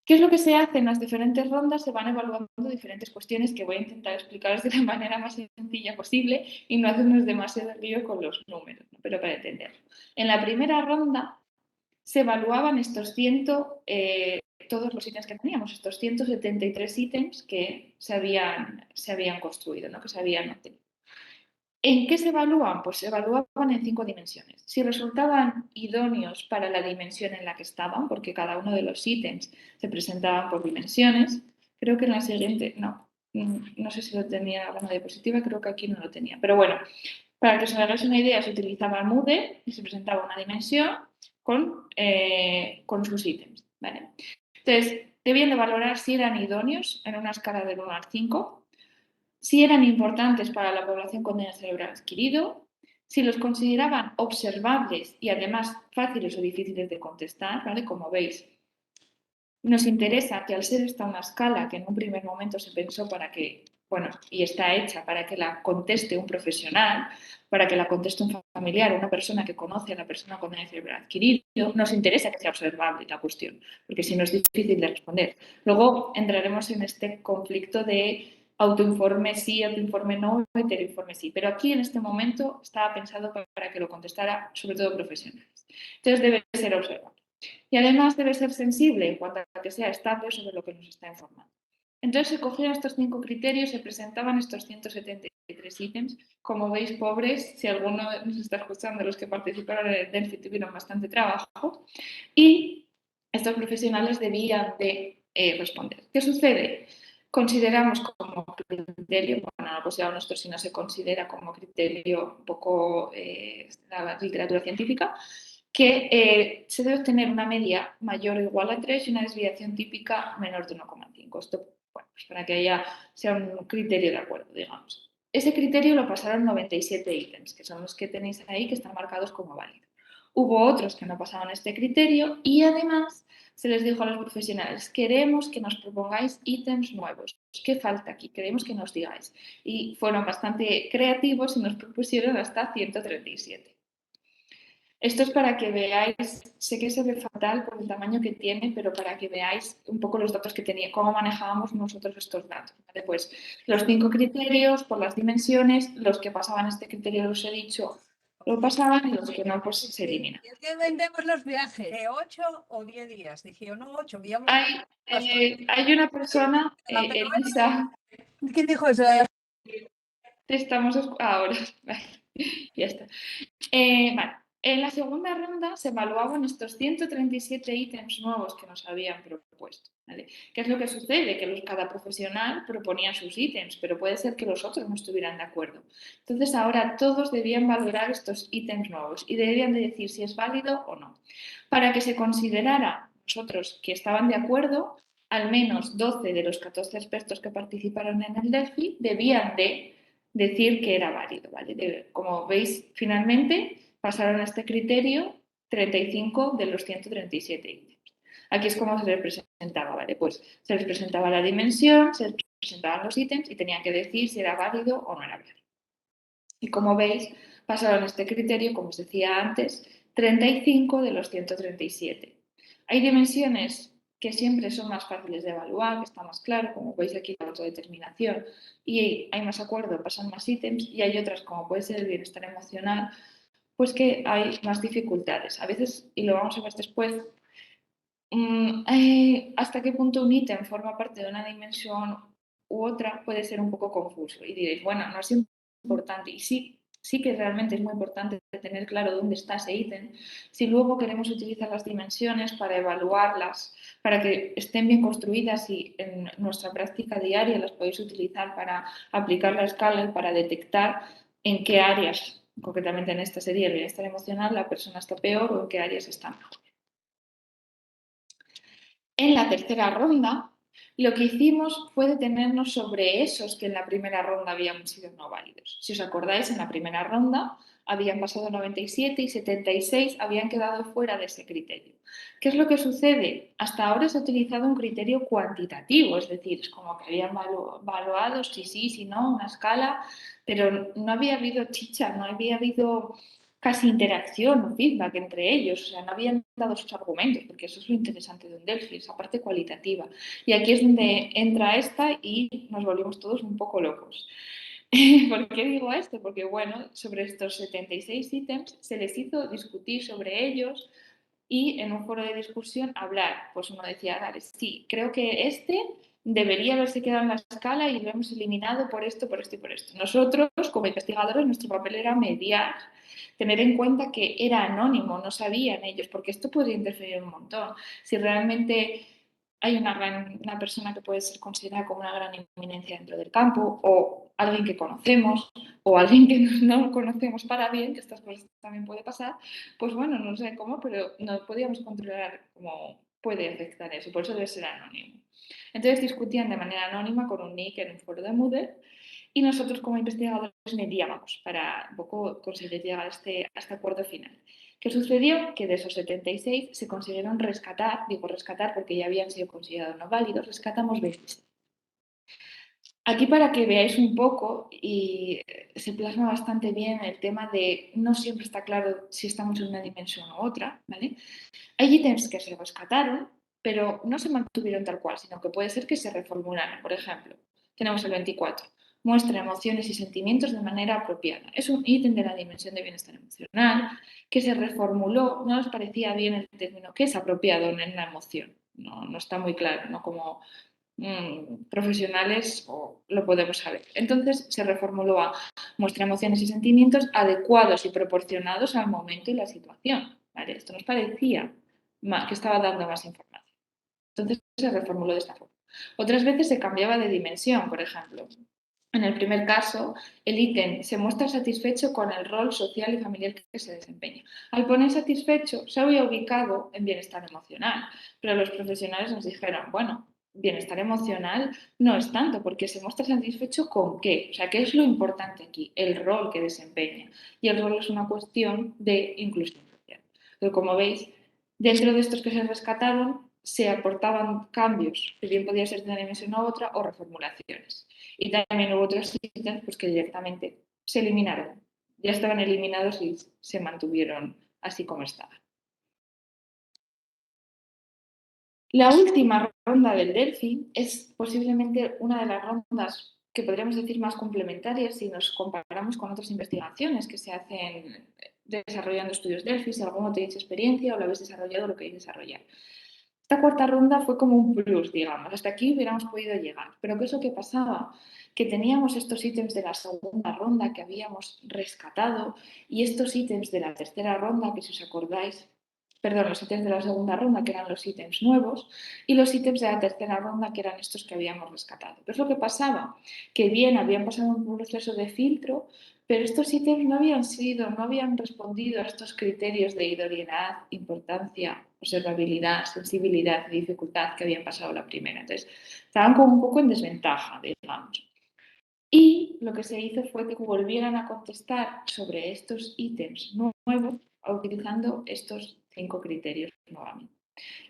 Speaker 3: ¿Qué es lo que se hace en las diferentes rondas? Se van evaluando diferentes cuestiones que voy a intentar explicaros de la manera más sencilla posible y no hacernos demasiado lío con los números, ¿no? Pero para entenderlo. En la primera ronda se evaluaban todos los ítems que teníamos, estos 173 ítems que se habían construido, ¿no? Que se habían obtenido. ¿En qué se evalúan? Pues se evaluaban en 5 dimensiones. Si resultaban idóneos para la dimensión en la que estaban, porque cada uno de los ítems se presentaban por dimensiones, creo que en la siguiente, no sé si lo tenía en la diapositiva, creo que aquí no lo tenía. Pero bueno, para que os hagáis una idea, se utilizaba Moodle y se presentaba una dimensión con sus ítems. ¿Vale? Entonces, debían de valorar si eran idóneos en una escala del 1 al 5, si eran importantes para la población con daño cerebral adquirido, si los consideraban observables y además fáciles o difíciles de contestar, ¿vale? Como veis, nos interesa que al ser esta una escala que en un primer momento se pensó para que, y está hecha para que la conteste un profesional, para que la conteste un familiar, una persona que conoce a la persona con daño cerebral adquirido, nos interesa que sea observable la cuestión, porque si no es difícil de responder. Luego entraremos en este conflicto de autoinforme sí, autoinforme no, heteroinforme sí. Pero aquí en este momento estaba pensado para que lo contestara sobre todo profesionales. Entonces debe ser observable. Y además debe ser sensible en cuanto a que sea estable sobre lo que nos está informando. Entonces se cogían estos 5 criterios, se presentaban estos 173 ítems. Como veis, pobres, si alguno nos está escuchando, los que participaron en el Delphi tuvieron bastante trabajo. Y estos profesionales debían de responder. ¿Qué sucede? Consideramos como criterio, pues ya esto si no se considera como criterio un poco la literatura científica, que se debe obtener una media mayor o igual a 3 y una desviación típica menor de 1,5. Esto, pues para que sea un criterio de acuerdo, digamos. Ese criterio lo pasaron 97 ítems, que son los que tenéis ahí, que están marcados como válidos. Hubo otros que no pasaban este criterio y además se les dijo a los profesionales, queremos que nos propongáis ítems nuevos. ¿Qué falta aquí? Queremos que nos digáis. Y fueron bastante creativos y nos propusieron hasta 137. Esto es para que veáis, sé que se ve fatal por el tamaño que tiene, pero para que veáis un poco los datos que tenía, cómo manejábamos nosotros estos datos. ¿Vale? Pues los 5 criterios por las dimensiones, los que pasaban este criterio los he dicho, lo pasaban y los que no, pues se eliminan.
Speaker 4: Es que vendemos los viajes de 8 o 10 días. Dije yo, no, 8,
Speaker 3: hay una persona, Elisa.
Speaker 4: ¿Quién dijo eso?
Speaker 3: Estamos ahora. Ya está. Vale. En la segunda ronda se evaluaban estos 137 ítems nuevos que nos habían propuesto. ¿Vale? ¿Qué es lo que sucede? Que cada profesional proponía sus ítems, pero puede ser que los otros no estuvieran de acuerdo. Entonces ahora todos debían valorar estos ítems nuevos y debían de decir si es válido o no. Para que se considerara nosotros que estaban de acuerdo, al menos 12 de los 14 expertos que participaron en el Delphi debían de decir que era válido. ¿Vale? Como veis, finalmente pasaron a este criterio 35 de los 137 ítems. Aquí es como se les presentaba, ¿vale? Pues se les presentaba la dimensión, se les presentaban los ítems y tenían que decir si era válido o no era válido. Y como veis, pasaron a este criterio, como os decía antes, 35 de los 137. Hay dimensiones que siempre son más fáciles de evaluar, que está más claro, como veis aquí la autodeterminación, y hay más acuerdo, pasan más ítems, y hay otras, como puede ser el bienestar emocional, pues que hay más dificultades. A veces, y lo vamos a ver después, hasta qué punto un ítem forma parte de una dimensión u otra puede ser un poco confuso. Y diréis, bueno, no es importante. Y sí que realmente es muy importante tener claro dónde está ese ítem. Si luego queremos utilizar las dimensiones para evaluarlas, para que estén bien construidas y en nuestra práctica diaria las podéis utilizar para aplicar la escala y para detectar en qué áreas, concretamente en esta sería el bienestar emocional, la persona está peor o en qué áreas está mejor. En la tercera ronda, lo que hicimos fue detenernos sobre esos que en la primera ronda habían sido no válidos. Si os acordáis, en la primera ronda habían pasado 97 y 76 habían quedado fuera de ese criterio. ¿Qué es lo que sucede? Hasta ahora se ha utilizado un criterio cuantitativo, es decir, es como que habían evaluado si sí, si no, una escala, pero no había habido chicha, no había habido casi interacción o feedback entre ellos, o sea, no habían dado sus argumentos, porque eso es lo interesante de un Delphi, esa parte cualitativa. Y aquí es donde entra esta y nos volvimos todos un poco locos. ¿Por qué digo esto? Porque, bueno, sobre estos 76 ítems se les hizo discutir sobre ellos y en un foro de discusión hablar. Pues uno decía, dale, sí, creo que este debería haberse quedado en la escala y lo hemos eliminado por esto, por esto y por esto. Nosotros, como investigadores, nuestro papel era mediar, tener en cuenta que era anónimo, no sabían ellos, porque esto podría interferir un montón. Si realmente hay una persona que puede ser considerada como una gran eminencia dentro del campo, o alguien que conocemos, o alguien que no conocemos para bien, que estas cosas también puede pasar, pues bueno, no sé cómo, pero no podíamos controlar cómo puede afectar eso, por eso debe ser anónimo. Entonces discutían de manera anónima con un nick en un foro de Moodle y nosotros como investigadores mediábamos para un poco conseguir llegar a este acuerdo final. ¿Qué sucedió? Que de esos 76 se consiguieron rescatar, digo rescatar porque ya habían sido considerados no válidos, rescatamos 26. Aquí para que veáis un poco y se plasma bastante bien el tema de no siempre está claro si estamos en una dimensión u otra, ¿vale? Hay ítems que se rescataron, pero no se mantuvieron tal cual, sino que puede ser que se reformularan. Por ejemplo, tenemos el 24. Muestra emociones y sentimientos de manera apropiada. Es un ítem de la dimensión de bienestar emocional que se reformuló. No nos parecía bien el término que es apropiado en la emoción. No está muy claro, ¿no? Como profesionales lo podemos saber. Entonces se reformuló a muestra emociones y sentimientos adecuados y proporcionados al momento y la situación. ¿Vale? Esto nos parecía que estaba dando más información. Entonces se reformuló de esta forma. Otras veces se cambiaba de dimensión, por ejemplo. En el primer caso, el ítem se muestra satisfecho con el rol social y familiar que se desempeña. Al poner satisfecho, se había ubicado en bienestar emocional, pero los profesionales nos dijeron, bueno, bienestar emocional no es tanto, porque se muestra satisfecho con qué. O sea, ¿qué es lo importante aquí? El rol que desempeña. Y el rol es una cuestión de inclusión social. Pero como veis, dentro de estos que se rescataron, se aportaban cambios, que bien podía ser de una dimensión a otra, o reformulaciones. Y también hubo otros ítems pues, que directamente se eliminaron. Ya estaban eliminados y se mantuvieron así como estaban. La última ronda del Delphi es posiblemente una de las rondas que podríamos decir más complementarias si nos comparamos con otras investigaciones que se hacen desarrollando estudios Delphi, si alguno tenéis experiencia o lo habéis desarrollado o lo queréis desarrollar. Esta cuarta ronda fue como un plus, digamos. Hasta aquí hubiéramos podido llegar. Pero ¿qué es lo que pasaba? que teníamos estos ítems de la segunda ronda que habíamos rescatado y estos ítems de la tercera ronda, que si os acordáis, perdón, los ítems de la segunda ronda, que eran los ítems nuevos, y los ítems de la tercera ronda, que eran estos que habíamos rescatado. ¿Qué es lo que pasaba? Que bien, habían pasado un proceso de filtro, pero estos ítems no habían respondido a estos criterios de idoneidad, importancia, observabilidad, sensibilidad y dificultad que habían pasado la primera. Entonces, estaban como un poco en desventaja, digamos. Y lo que se hizo fue que volvieran a contestar sobre estos ítems nuevos utilizando estos 5 criterios nuevamente.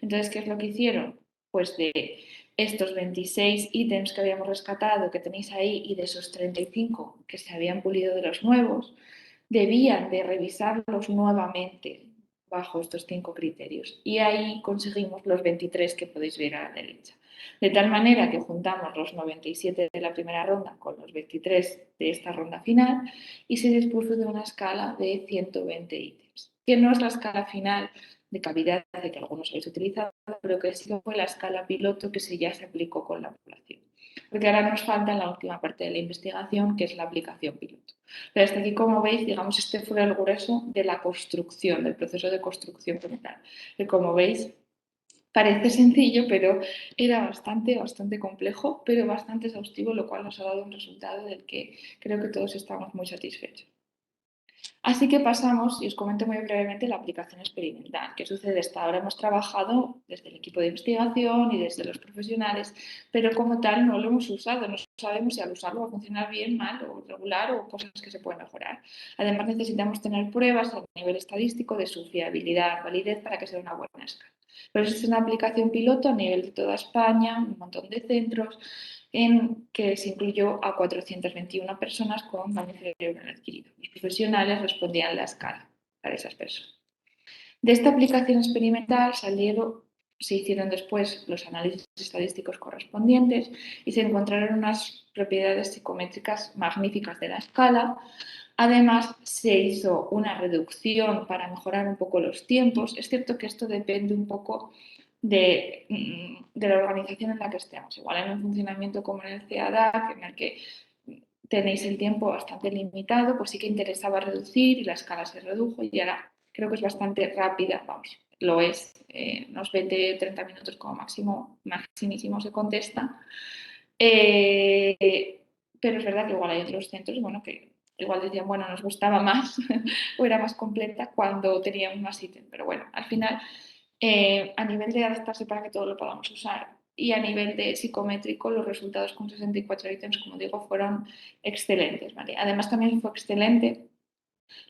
Speaker 3: Entonces, ¿qué es lo que hicieron? Pues de estos 26 ítems que habíamos rescatado, que tenéis ahí, y de esos 35 que se habían pulido de los nuevos, debían de revisarlos nuevamente bajo estos 5 criterios. Y ahí conseguimos los 23 que podéis ver a la derecha. De tal manera que juntamos los 97 de la primera ronda con los 23 de esta ronda final y se dispuso de una escala de 120 ítems, que no es la escala final de cavidad que algunos habéis utilizado, pero que sí fue la escala piloto que ya se aplicó con la población. Porque ahora nos falta la última parte de la investigación, que es la aplicación piloto. Pero hasta aquí, como veis, digamos, este fue el grueso de la construcción, del proceso de construcción como tal. Que como veis, parece sencillo, pero era bastante complejo, pero bastante exhaustivo, lo cual nos ha dado un resultado del que creo que todos estamos muy satisfechos. Así que pasamos, y os comento muy brevemente, la aplicación experimental. ¿Qué sucede? Hasta ahora hemos trabajado desde el equipo de investigación y desde los profesionales, pero como tal no lo hemos usado. No sabemos si al usarlo va a funcionar bien, mal o regular o cosas que se pueden mejorar. Además necesitamos tener pruebas a nivel estadístico de su fiabilidad, validez para que sea una buena escala. Pero es una aplicación piloto a nivel de toda España, un montón de centros, en que se incluyó a 421 personas con daño cerebral adquirido. Los profesionales respondían la escala para esas personas. De esta aplicación experimental se hicieron después los análisis estadísticos correspondientes y se encontraron unas propiedades psicométricas magníficas de la escala. Además, se hizo una reducción para mejorar un poco los tiempos. Es cierto que esto depende un poco de la organización en la que estemos. Igual en un funcionamiento como en el CADAC, en el que tenéis el tiempo bastante limitado, pues sí que interesaba reducir y la escala se redujo y ahora creo que es bastante rápida, vamos, lo es, unos 20-30 minutos como maximísimo se contesta. Pero es verdad que igual hay otros centros, bueno, que igual decían, bueno, nos gustaba más o era más completa cuando teníamos más ítem. Pero bueno, al final, a nivel de adaptarse para que todo lo podamos usar y a nivel de psicométrico, los resultados con 64 ítems, como digo, fueron excelentes, ¿vale? Además, también fue excelente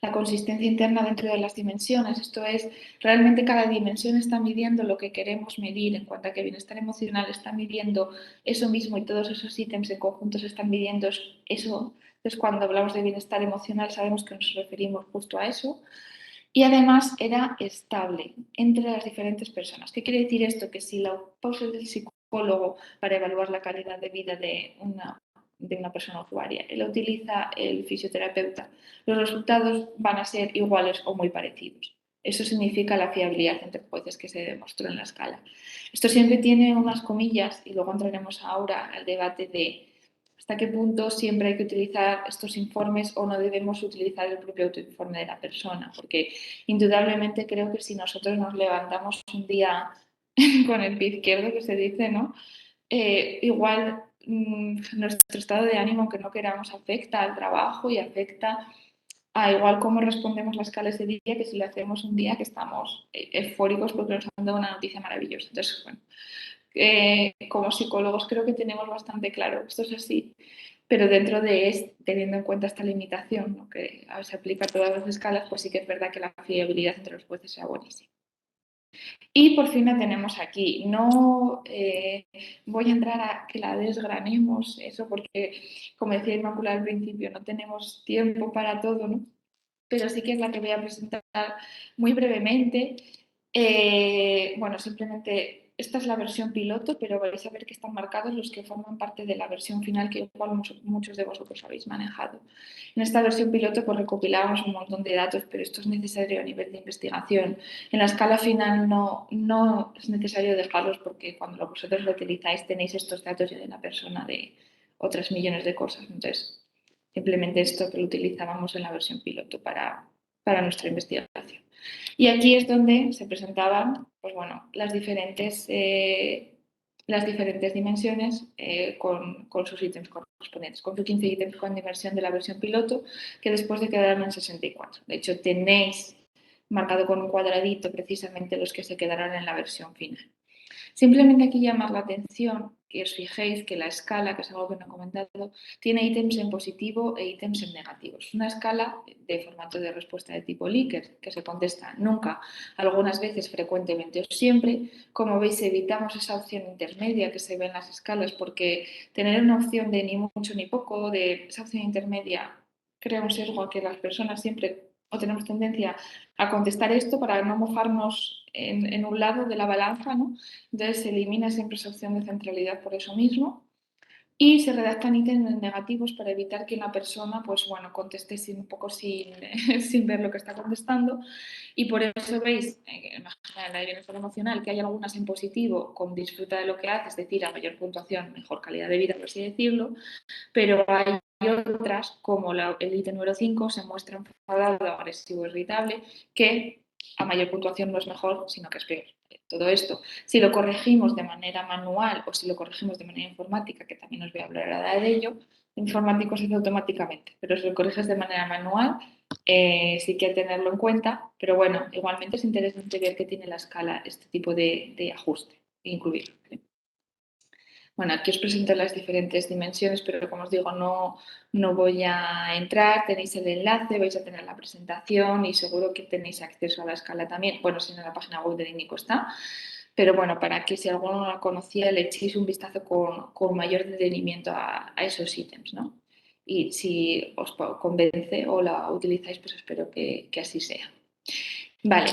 Speaker 3: la consistencia interna dentro de las dimensiones. Esto es, realmente cada dimensión está midiendo lo que queremos medir en cuanto a que bienestar emocional está midiendo eso mismo y todos esos ítems en conjunto se están midiendo eso. Entonces, cuando hablamos de bienestar emocional sabemos que nos referimos justo a eso. Y además era estable entre las diferentes personas. ¿Qué quiere decir esto? Que si la pausa del psicólogo para evaluar la calidad de vida de una persona usuaria y lo utiliza el fisioterapeuta, los resultados van a ser iguales o muy parecidos. Eso significa la fiabilidad entre jueces que se demostró en la escala. Esto siempre tiene unas comillas y luego entraremos ahora al debate de hasta qué punto siempre hay que utilizar estos informes o no debemos utilizar el propio autoinforme de la persona, porque indudablemente creo que si nosotros nos levantamos un día con el pie izquierdo, que se dice, ¿no? Igual nuestro estado de ánimo, aunque no queramos, afecta al trabajo y afecta a igual cómo respondemos la escala ese día que si lo hacemos un día que estamos eufóricos porque nos han dado una noticia maravillosa. Entonces, bueno, como psicólogos creo que tenemos bastante claro, esto es así, pero dentro de teniendo en cuenta esta limitación, ¿no? Que se aplica a todas las escalas, pues sí que es verdad que la fiabilidad entre los jueces sea buenísima. Y por fin la tenemos aquí. No voy a entrar a que la desgranemos, eso porque, como decía Inmaculada al principio, no tenemos tiempo para todo, ¿no? Pero sí que es la que voy a presentar muy brevemente. Bueno, simplemente esta es la versión piloto, pero vais a ver que están marcados los que forman parte de la versión final que igual muchos de vosotros habéis manejado. En esta versión piloto pues recopilamos un montón de datos, pero esto es necesario a nivel de investigación. En la escala final no es necesario dejarlos porque cuando vosotros lo utilizáis tenéis estos datos ya de la persona de otras millones de cosas. Entonces, simplemente esto que lo utilizábamos en la versión piloto para nuestra investigación. Y aquí es donde se presentaban, pues bueno, las diferentes dimensiones con sus ítems correspondientes, con sus 15 ítems con dimensión de la versión piloto, que después de quedaron en 64. De hecho, tenéis marcado con un cuadradito precisamente los que se quedarán en la versión final. Simplemente aquí llamar la atención que os fijéis que la escala, que es algo que no he comentado, tiene ítems en positivo e ítems en negativo. Es una escala de formato de respuesta de tipo Likert, que se contesta nunca, algunas veces, frecuentemente o siempre. Como veis, evitamos esa opción intermedia que se ve en las escalas, porque tener una opción de ni mucho ni poco, de esa opción intermedia, crea un sesgo a que las personas siempre o tenemos tendencia a contestar esto para no mojarnos en un lado de la balanza, ¿no? Entonces se elimina siempre esa opción de centralidad por eso mismo y se redactan ítems negativos para evitar que una persona, pues bueno, conteste un poco sin ver lo que está contestando. Y por eso veis, en la bienestar emocional, que hay algunas en positivo con disfruta de lo que hace, es decir, a mayor puntuación, mejor calidad de vida, por así decirlo, pero hay otras, como el ítem número 5, se muestra enfadado, agresivo, irritable, que a mayor puntuación no es mejor, sino que es peor. Todo esto, si lo corregimos de manera manual o si lo corregimos de manera informática, que también os voy a hablar ahora de ello, informático se hace automáticamente, pero si lo corriges de manera manual, sí que hay que tenerlo en cuenta, pero bueno, igualmente es interesante ver que tiene la escala este tipo de ajuste e incluirlo. Bueno, aquí os presento las diferentes dimensiones, pero como os digo, no voy a entrar, tenéis el enlace, vais a tener la presentación y seguro que tenéis acceso a la escala también. Bueno, si en la página web del INICO está, pero bueno, para que si alguno no la conocía le echéis un vistazo con mayor detenimiento a esos ítems, ¿no? Y si os convence o la utilizáis, pues espero que así sea. Vale,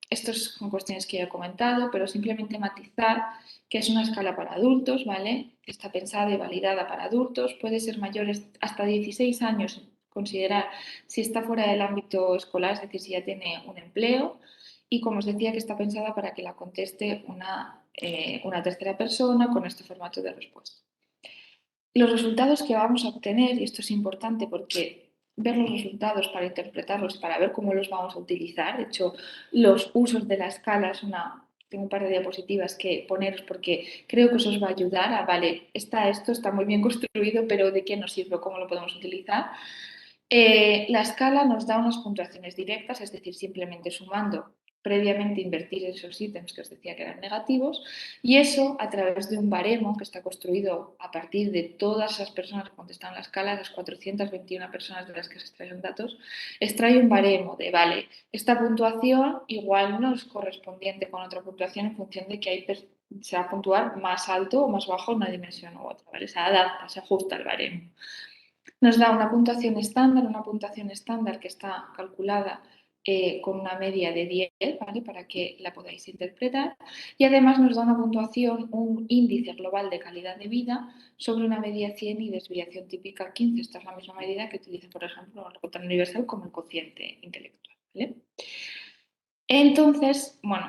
Speaker 3: estas son cuestiones que ya he comentado, pero simplemente matizar que es una escala para adultos, ¿vale? Que está pensada y validada para adultos, puede ser mayores hasta 16 años, considerar si está fuera del ámbito escolar, es decir, si ya tiene un empleo, y como os decía que está pensada para que la conteste una tercera persona con este formato de respuesta. Los resultados que vamos a obtener, y esto es importante porque ver los resultados para interpretarlos y para ver cómo los vamos a utilizar, de hecho, los usos de la escala tengo un par de diapositivas que poneros porque creo que eso os va a ayudar a, vale, esto está muy bien construido, pero ¿de qué nos sirve? ¿Cómo lo podemos utilizar? La escala nos da unas puntuaciones directas, es decir, simplemente sumando, previamente invertir esos ítems que os decía que eran negativos, y eso a través de un baremo que está construido a partir de todas esas personas que contestan la escala, las 421 personas de las que se extraen datos, extrae un baremo de, vale, esta puntuación igual no es correspondiente con otra puntuación en función de que se va a puntuar más alto o más bajo en una dimensión u otra, ¿vale? Se adapta, se ajusta el baremo. Nos da una puntuación estándar que está calculada con una media de 10, ¿vale? Para que la podáis interpretar. Y además nos da una puntuación, un índice global de calidad de vida sobre una media 100 y desviación típica 15. Esta es la misma medida que utiliza, por ejemplo, el Rotary Universal como el cociente intelectual, ¿vale? Entonces, bueno,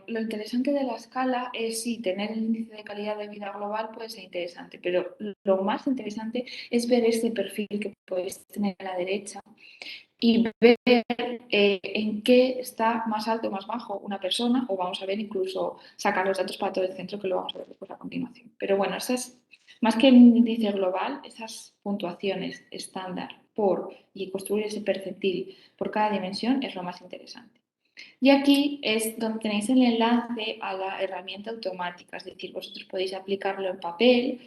Speaker 3: lo interesante de la escala es sí, tener el índice de calidad de vida global puede ser interesante, pero lo más interesante es ver este perfil que podéis tener a la derecha y ver en qué está más alto o más bajo una persona, o vamos a ver incluso sacar los datos para todo el centro, que lo vamos a ver después a continuación. Pero bueno, más que un índice global, esas puntuaciones estándar y construir ese percentil por cada dimensión es lo más interesante. Y aquí es donde tenéis el enlace a la herramienta automática, es decir, vosotros podéis aplicarlo en papel,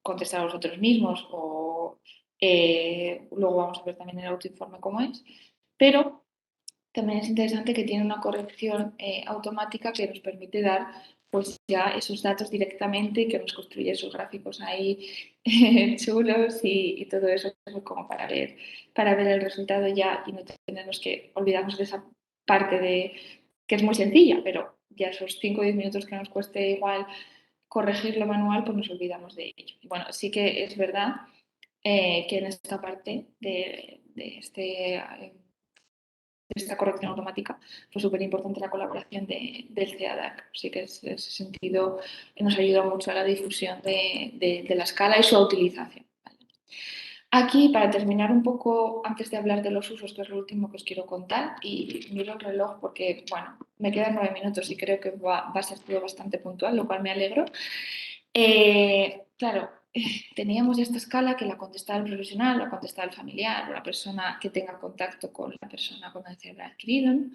Speaker 3: contestar vosotros mismos o luego vamos a ver también el autoinforme cómo es, pero también es interesante que tiene una corrección automática que nos permite dar pues ya esos datos directamente y que nos construye esos gráficos ahí chulos y todo eso como para ver el resultado ya y no tenernos que olvidarnos de esa parte que es muy sencilla, pero ya esos 5 o 10 minutos que nos cueste igual corregirlo manual, pues nos olvidamos de ello. Bueno, sí que es verdad que en esta parte de este esta corrección automática, fue súper importante la colaboración del CEADAC. Así que en ese sentido nos ayuda mucho a la difusión de la escala y su utilización. Aquí, para terminar un poco, antes de hablar de los usos, que es lo último que os quiero contar, y miro el reloj porque, bueno, me quedan 9 minutos y creo que va a ser todo bastante puntual, lo cual me alegro. Claro, teníamos esta escala que la contestaba el profesional, la contestaba el familiar, o la persona que tenga contacto con la persona con daño cerebral adquirido, ¿no?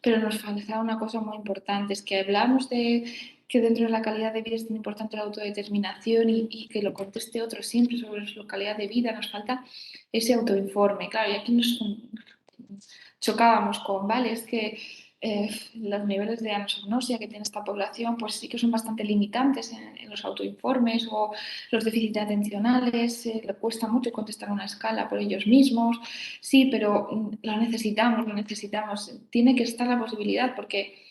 Speaker 3: Pero nos faltaba una cosa muy importante, es que hablamos de que dentro de la calidad de vida es tan importante la autodeterminación y que lo conteste otro siempre sobre su calidad de vida, nos falta ese autoinforme. Claro, y aquí nos chocábamos con, vale, es que los niveles de anosognosia que tiene esta población pues sí que son bastante limitantes en los autoinformes o los déficits atencionales, le cuesta mucho contestar una escala por ellos mismos, sí, pero lo necesitamos, tiene que estar la posibilidad porque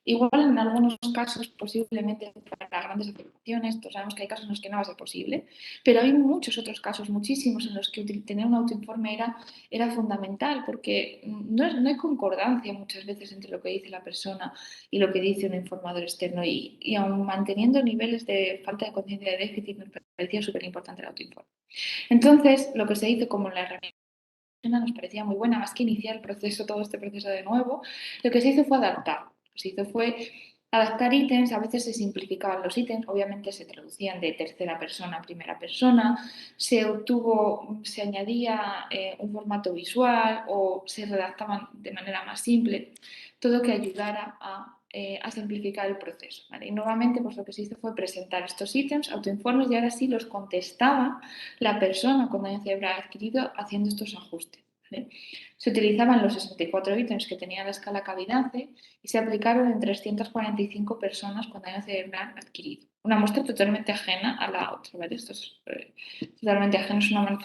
Speaker 3: igual en algunos casos posiblemente para grandes afectaciones, todos sabemos que hay casos en los que no va a ser posible, pero hay muchos otros casos, muchísimos, en los que tener un autoinforme era fundamental porque no hay concordancia muchas veces entre lo que dice la persona y lo que dice un informador externo y aun manteniendo niveles de falta de conciencia de déficit me parecía súper importante el autoinforme. Entonces, lo que se hizo como la herramienta nos parecía muy buena, más que iniciar el proceso, todo este proceso de nuevo, lo que se hizo fue adaptar. Lo que se hizo fue adaptar ítems, a veces se simplificaban los ítems, obviamente se traducían de tercera persona a primera persona, se añadía un formato visual o se redactaban de manera más simple, todo que ayudara a simplificar el proceso. ¿Vale? Y nuevamente pues lo que se hizo fue presentar estos ítems, autoinformes, y ahora sí los contestaba la persona con daño cerebral adquirido haciendo estos ajustes. ¿Vale? Se utilizaban los 64 ítems que tenía la escala Cavidance y se aplicaron en 345 personas con daño cerebral adquirido. Una muestra totalmente ajena a la otra. ¿Vale? Esto es totalmente ajeno, es un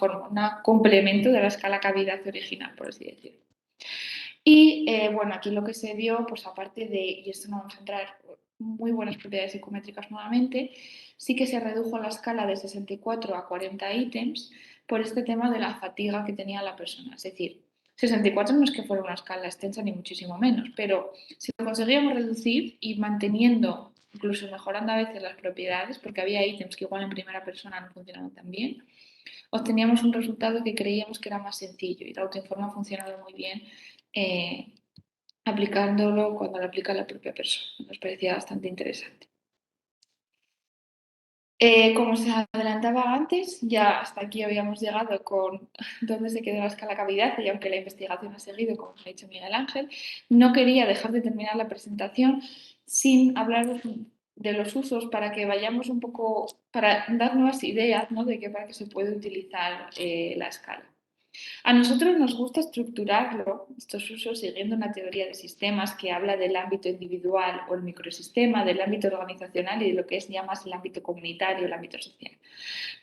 Speaker 3: complemento de la escala Cavidance original, por así decirlo. Y bueno, aquí lo que se vio, pues aparte de, y esto no vamos a entrar, muy buenas propiedades psicométricas nuevamente, sí que se redujo la escala de 64 a 40 ítems por este tema de la fatiga que tenía la persona. Es decir, 64 no es que fuera una escala extensa ni muchísimo menos, pero si lo conseguíamos reducir y manteniendo, incluso mejorando a veces las propiedades, porque había ítems que igual en primera persona no funcionaban tan bien, obteníamos un resultado que creíamos que era más sencillo y el autoinforme ha funcionado muy bien aplicándolo cuando lo aplica la propia persona. Nos parecía bastante interesante. Como se adelantaba antes, ya hasta aquí habíamos llegado con dónde se quedó la escala Cavidance y aunque la investigación ha seguido, como ha dicho Miguel Ángel, no quería dejar de terminar la presentación sin hablar de los usos para que vayamos un poco, para dar nuevas ideas, ¿no? De para qué se puede utilizar la escala. A nosotros nos gusta estructurarlo, estos usos, siguiendo una teoría de sistemas que habla del ámbito individual o el microsistema, del ámbito organizacional y de lo que es ya más el ámbito comunitario, el ámbito social.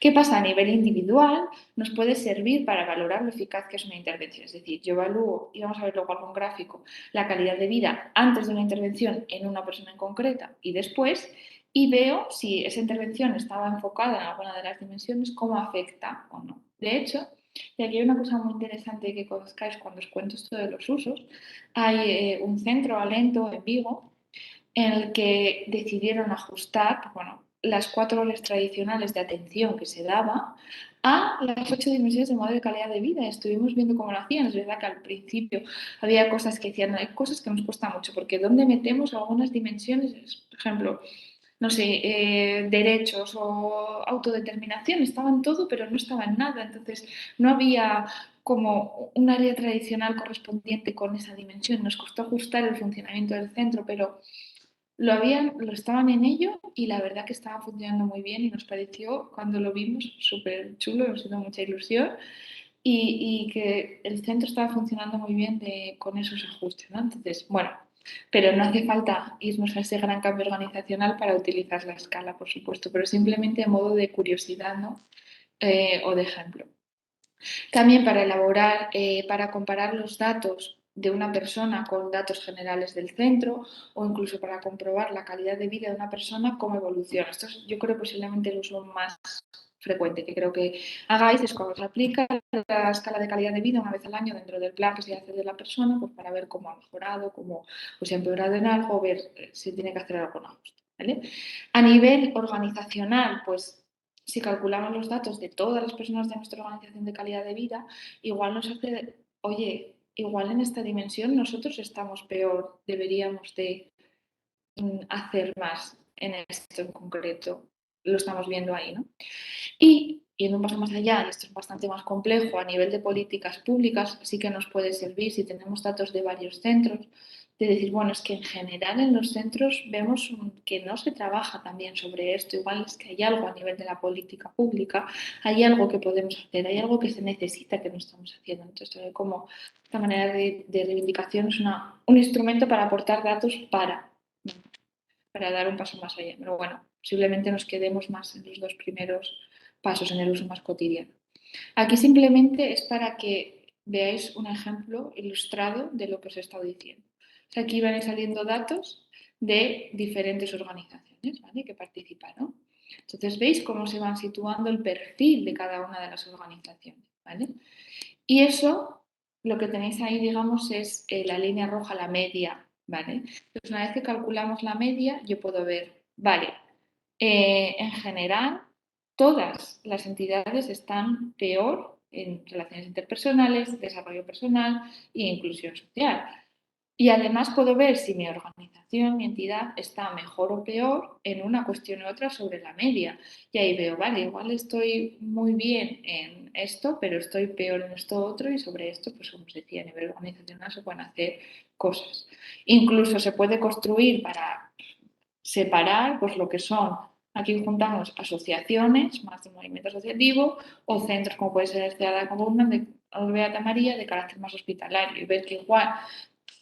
Speaker 3: ¿Qué pasa? A nivel individual nos puede servir para valorar lo eficaz que es una intervención. Es decir, yo evalúo, y vamos a ver luego algún gráfico, la calidad de vida antes de una intervención en una persona en concreta y después, y veo si esa intervención estaba enfocada en alguna de las dimensiones, cómo afecta o no. De hecho, y aquí hay una cosa muy interesante que conozcáis cuando os cuento esto de los usos. Hay un centro Alento en Vigo en el que decidieron ajustar, bueno, las 4 horas tradicionales de atención que se daba a las 8 dimensiones de modelo de calidad de vida. Estuvimos viendo cómo lo hacían. Es verdad que al principio había cosas que decían, hay cosas que nos cuesta mucho, porque ¿dónde metemos algunas dimensiones? Por ejemplo, no sé, derechos o autodeterminación, estaban todo, pero no estaba en nada. Entonces, no había como un área tradicional correspondiente con esa dimensión. Nos costó ajustar el funcionamiento del centro, pero lo estaban en ello y la verdad que estaba funcionando muy bien y nos pareció, cuando lo vimos, súper chulo, nos hizo mucha ilusión y que el centro estaba funcionando muy bien con esos ajustes, ¿no? Entonces, bueno, pero no hace falta irnos a ese gran cambio organizacional para utilizar la escala, por supuesto, pero simplemente a modo de curiosidad, ¿no? O de ejemplo. También para elaborar, para comparar los datos de una persona con datos generales del centro o incluso para comprobar la calidad de vida de una persona, cómo evoluciona. Esto es, yo creo, posiblemente el uso más frecuente que creo que hagáis es cuando se aplica la escala de calidad de vida una vez al año dentro del plan que se hace de la persona, pues para ver cómo ha mejorado, cómo pues, ha empeorado en algo, ver si tiene que hacer algún ajuste, ¿vale? A nivel organizacional, pues si calculamos los datos de todas las personas de nuestra organización de calidad de vida, igual nos hace, oye, igual en esta dimensión nosotros estamos peor, deberíamos de hacer más en esto en concreto. Lo estamos viendo ahí, ¿no? Y yendo un paso más allá, y esto es bastante más complejo, a nivel de políticas públicas sí que nos puede servir si tenemos datos de varios centros, de decir, bueno, es que en general en los centros vemos que no se trabaja también sobre esto, igual es que hay algo a nivel de la política pública, hay algo que podemos hacer, hay algo que se necesita que no estamos haciendo. Entonces, como esta manera de reivindicación es un instrumento para aportar datos para dar un paso más allá. Pero bueno, posiblemente nos quedemos más en los dos primeros pasos, en el uso más cotidiano. Aquí simplemente es para que veáis un ejemplo ilustrado de lo que os he estado diciendo. O sea, aquí van saliendo datos de diferentes organizaciones, ¿vale?, que participaron. Entonces veis cómo se van situando el perfil de cada una de las organizaciones, ¿vale? Y eso, lo que tenéis ahí, digamos, es la línea roja, la media, ¿vale? Entonces, una vez que calculamos la media, yo puedo ver, vale, en general, todas las entidades están peor en relaciones interpersonales, desarrollo personal e inclusión social. Y además puedo ver si mi organización, mi entidad está mejor o peor en una cuestión u otra sobre la media. Y ahí veo, vale, igual estoy muy bien en esto, pero estoy peor en esto otro y sobre esto, pues como os decía, a nivel organizacional se pueden hacer cosas. Incluso se puede construir para separar pues lo que son, aquí juntamos asociaciones, más de movimiento asociativo, o centros como puede ser el CEADA Comuna de Beata María de carácter más hospitalario y ver que igual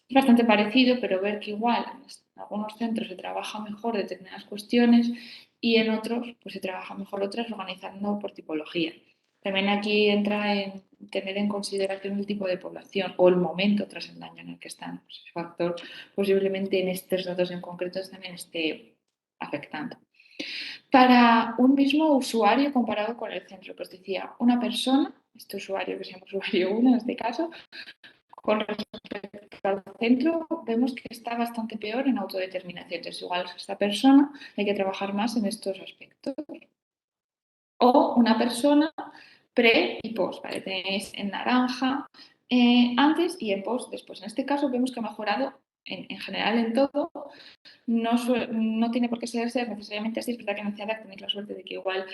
Speaker 3: es bastante parecido, pero ver que igual en algunos centros se trabaja mejor determinadas cuestiones y en otros pues se trabaja mejor otras organizando por tipología. También aquí entra en tener en consideración el tipo de población o el momento tras el daño en el que estamos. Ese factor posiblemente en estos datos en concreto también esté afectando. Para un mismo usuario comparado con el centro, pues decía, una persona, este usuario que se llama usuario 1 en este caso, con respecto al centro, vemos que está bastante peor en autodeterminación. Entonces, igual esta persona hay que trabajar más en estos aspectos. O una persona pre y post, ¿vale? Tenéis en naranja antes y en post después. En este caso vemos que ha mejorado en general en todo. No tiene por qué ser necesariamente así. Es verdad que en CEADAC tenéis la suerte de que igual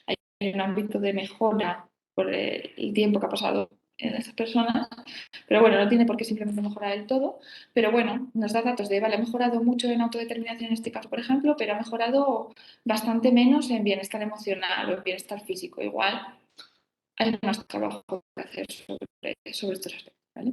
Speaker 3: hay un ámbito de mejora por el tiempo que ha pasado en estas personas, pero bueno, no tiene por qué simplemente mejorar el todo, pero bueno, nos da datos de, vale, ha mejorado mucho en autodeterminación en este caso, por ejemplo, pero ha mejorado bastante menos en bienestar emocional o en bienestar físico. Igual hay más trabajo que hacer sobre estos aspectos, ¿vale?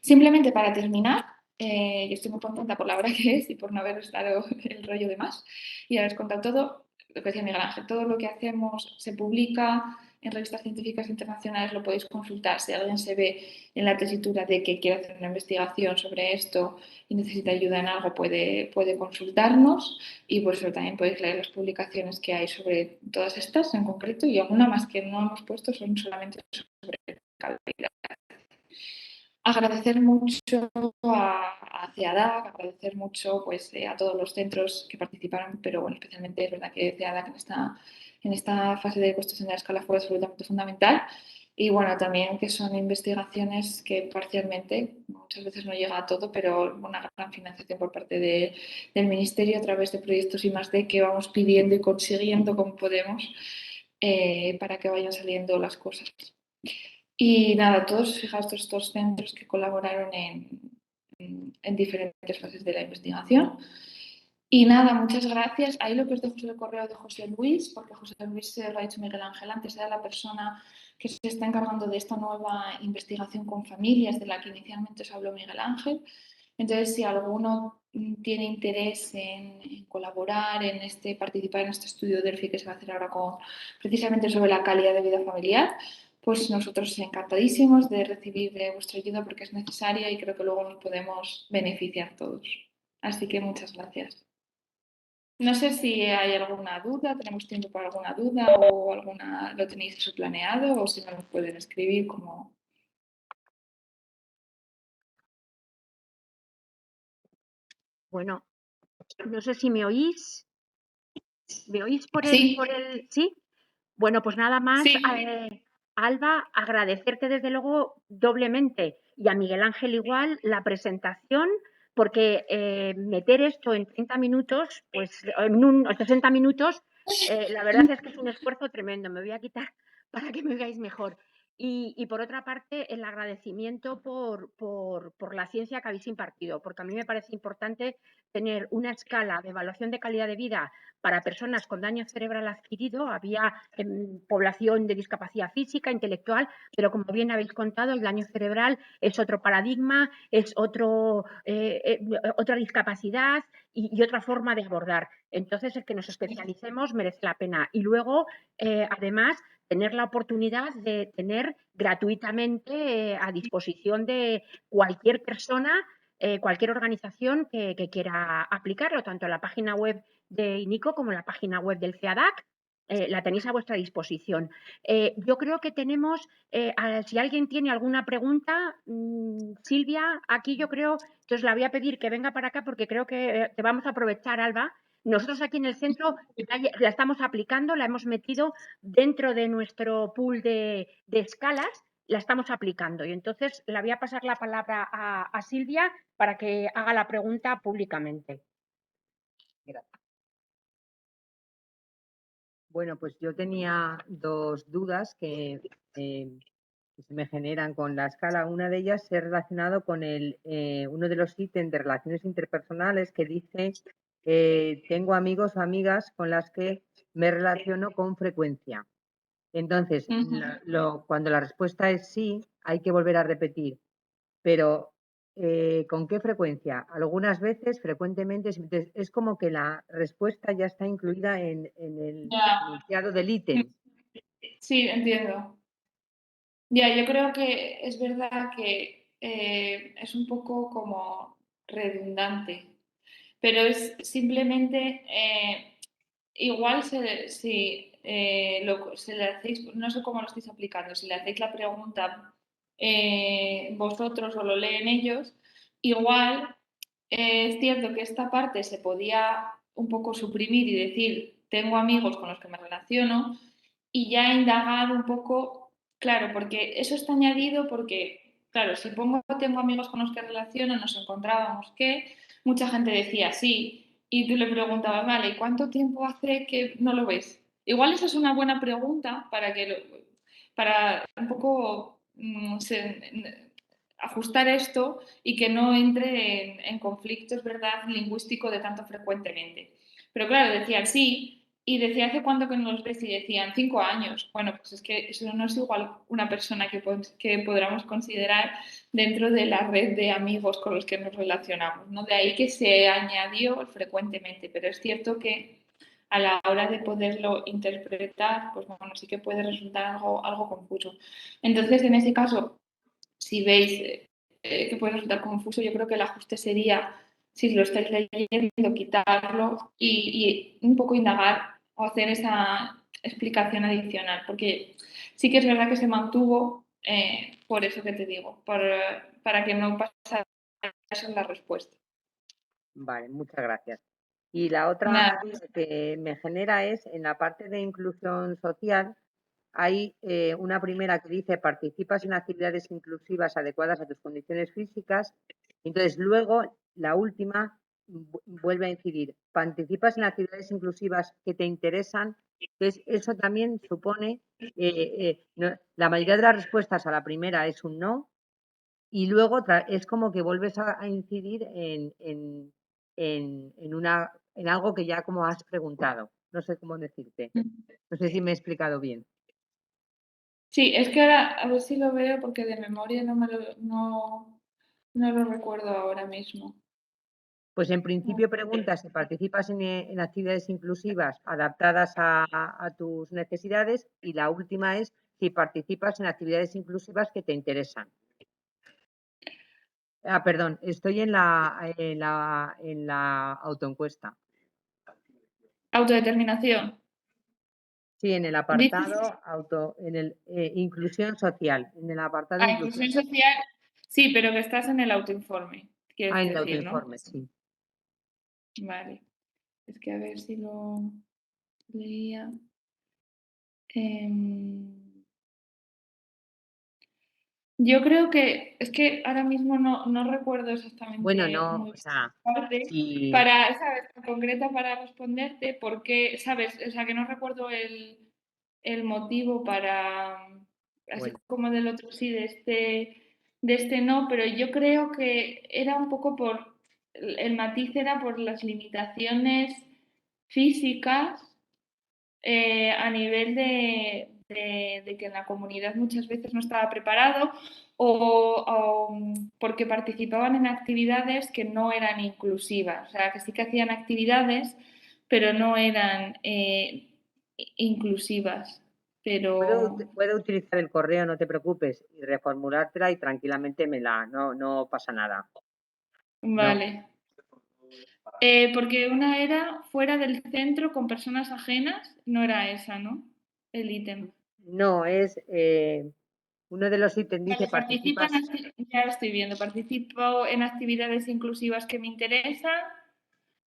Speaker 3: Simplemente para terminar, yo estoy muy contenta por la hora que es y por no haber dado el rollo de más y haberos contado todo. Lo que decía Miguel Ángel, todo lo que hacemos se publica en revistas científicas internacionales, lo podéis consultar. Si alguien se ve en la tesitura de que quiere hacer una investigación sobre esto y necesita ayuda en algo, puede consultarnos y por eso también podéis leer las publicaciones que hay sobre todas estas en concreto y alguna más que no hemos puesto son solamente sobre calidad. Agradecer mucho a CEADAC, agradecer mucho pues, a todos los centros que participaron, pero bueno, especialmente es verdad que CEADAC en esta fase de construcción de la escala fue absolutamente fundamental. Y bueno, también que son investigaciones que parcialmente, muchas veces no llega a todo, pero una gran financiación por parte del Ministerio a través de proyectos I+D que vamos pidiendo y consiguiendo como podemos para que vayan saliendo las cosas. Y nada, todos, fijaos, estos centros que colaboraron en diferentes fases de la investigación. Y nada, muchas gracias. Ahí lo que os dejo es el correo de José Luis, porque José Luis, lo ha dicho Miguel Ángel antes, era la persona que se está encargando de esta nueva investigación con familias, de la que inicialmente os habló Miguel Ángel. Entonces, si alguno tiene interés en colaborar, participar en este estudio Delphi que se va a hacer ahora precisamente sobre la calidad de vida familiar, pues nosotros encantadísimos de recibir vuestra ayuda porque es necesaria y creo que luego nos podemos beneficiar todos. Así que muchas gracias. No sé si hay alguna duda, tenemos tiempo para alguna duda o lo tenéis eso planeado o si no nos pueden escribir como...
Speaker 1: Bueno, no sé si me oís. ¿Me oís por
Speaker 3: Sí,
Speaker 1: el... ¿Sí? Bueno, pues nada más,
Speaker 3: sí.
Speaker 1: Alba, agradecerte desde luego doblemente y a Miguel Ángel igual la presentación, porque meter esto en 30 minutos, pues en 60 minutos, la verdad es que es un esfuerzo tremendo. Me voy a quitar para que me veáis mejor. Y por otra parte, el agradecimiento por la ciencia que habéis impartido, porque a mí me parece importante tener una escala de evaluación de calidad de vida para personas con daño cerebral adquirido. Había población de discapacidad física, intelectual, pero como bien habéis contado, el daño cerebral es otro paradigma, es otra discapacidad y otra forma de abordar. Entonces, el que nos especialicemos merece la pena. Y luego, además, tener la oportunidad de tener gratuitamente a disposición de cualquier persona, cualquier organización que quiera aplicarlo, tanto en la página web de INICO como en la página web del CEADAC. La tenéis a vuestra disposición. Yo creo que tenemos, si alguien tiene alguna pregunta, Silvia, aquí yo creo que os la voy a pedir que venga para acá porque creo que te vamos a aprovechar, Alba. Nosotros aquí en el centro la estamos aplicando, la hemos metido dentro de nuestro pool de escalas, la estamos aplicando. Y entonces le voy a pasar la palabra a Silvia para que haga la pregunta públicamente.
Speaker 5: Gracias. Bueno, pues yo tenía dos dudas que se me generan con la escala. Una de ellas es relacionado con uno de los ítems de relaciones interpersonales que dice tengo amigos o amigas con las que me relaciono con frecuencia. Entonces, cuando la respuesta es sí, hay que volver a repetir. Pero, ¿con qué frecuencia? Algunas veces, frecuentemente, es como que la respuesta ya está incluida en el
Speaker 3: Ya.
Speaker 5: enunciado del ítem.
Speaker 3: Sí, entiendo. Ya, yo creo que es verdad que es un poco como redundante, pero es simplemente, igual si se le hacéis, no sé cómo lo estáis aplicando, si le hacéis la pregunta vosotros o lo leen ellos, igual es cierto que esta parte se podía un poco suprimir y decir, tengo amigos con los que me relaciono y ya indagar un poco, claro, porque eso está añadido porque, claro, si pongo tengo amigos con los que relaciono, nos encontrábamos que mucha gente decía sí y tú le preguntabas, vale, ¿y cuánto tiempo hace que no lo ves? Igual esa es una buena pregunta para un poco ajustar esto y que no entre en conflictos, ¿verdad?, lingüístico de tanto frecuentemente. Pero claro, decían sí, y decía, ¿hace cuánto que no los ves? Y decían 5 años. Bueno, pues es que eso no es igual una persona que podamos considerar dentro de la red de amigos con los que nos relacionamos, ¿no? De ahí que se añadió frecuentemente, pero es cierto que a la hora de poderlo interpretar, pues bueno, sí que puede resultar algo confuso. Entonces, en ese caso, si veis que puede resultar confuso, yo creo que el ajuste sería, si lo estáis leyendo, quitarlo y un poco indagar o hacer esa explicación adicional, porque sí que es verdad que se mantuvo por eso que te digo, para que no pasara eso en la respuesta.
Speaker 5: Vale, muchas gracias. Y la otra
Speaker 3: Nada.
Speaker 5: duda que me genera es, en la parte de inclusión social, hay una primera que dice participas en actividades inclusivas adecuadas a tus condiciones físicas. Entonces, luego, la última vuelve a incidir, participas en actividades inclusivas que te interesan. Entonces, eso también supone, la mayoría de las respuestas a la primera es un no, y luego es como que vuelves a incidir en algo que ya como has preguntado. No sé cómo decirte. No sé si me he explicado bien.
Speaker 3: Sí, es que ahora a ver si lo veo porque de memoria no lo recuerdo ahora mismo.
Speaker 5: Pues en principio preguntas si participas en actividades inclusivas adaptadas a tus necesidades, y la última es si participas en actividades inclusivas que te interesan. Perdón, estoy en la autoencuesta.
Speaker 3: Autodeterminación.
Speaker 5: Sí, en el apartado inclusión social, en el apartado
Speaker 3: Inclusión social, sí, pero que estás en el autoinforme, quieres
Speaker 5: en el
Speaker 3: decir, ¿no?
Speaker 5: autoinforme, sí.
Speaker 3: Vale. Es que a ver si lo leía. Yo creo que, es que ahora mismo no recuerdo exactamente
Speaker 5: Bueno, no,
Speaker 3: muy
Speaker 5: o sea,
Speaker 3: parte
Speaker 5: sí.
Speaker 3: para, ¿sabes? Tan concreta para responderte, porque, ¿sabes? O sea, que no recuerdo el motivo para, así
Speaker 5: Bueno.
Speaker 3: como del otro sí, de este no, pero yo creo que era un poco por, el matiz era por las limitaciones físicas a nivel de que en la comunidad muchas veces no estaba preparado o porque participaban en actividades que no eran inclusivas, o sea, que sí que hacían actividades, pero no eran inclusivas. Pero
Speaker 5: Puedo utilizar el correo, no te preocupes, y reformulártela y tranquilamente no pasa nada.
Speaker 3: vale. Porque una era fuera del centro con personas ajenas, no era esa, ¿no? El ítem.
Speaker 5: No, es uno de los ítems dice participas.
Speaker 3: Ya estoy viendo, participo en actividades inclusivas que me interesan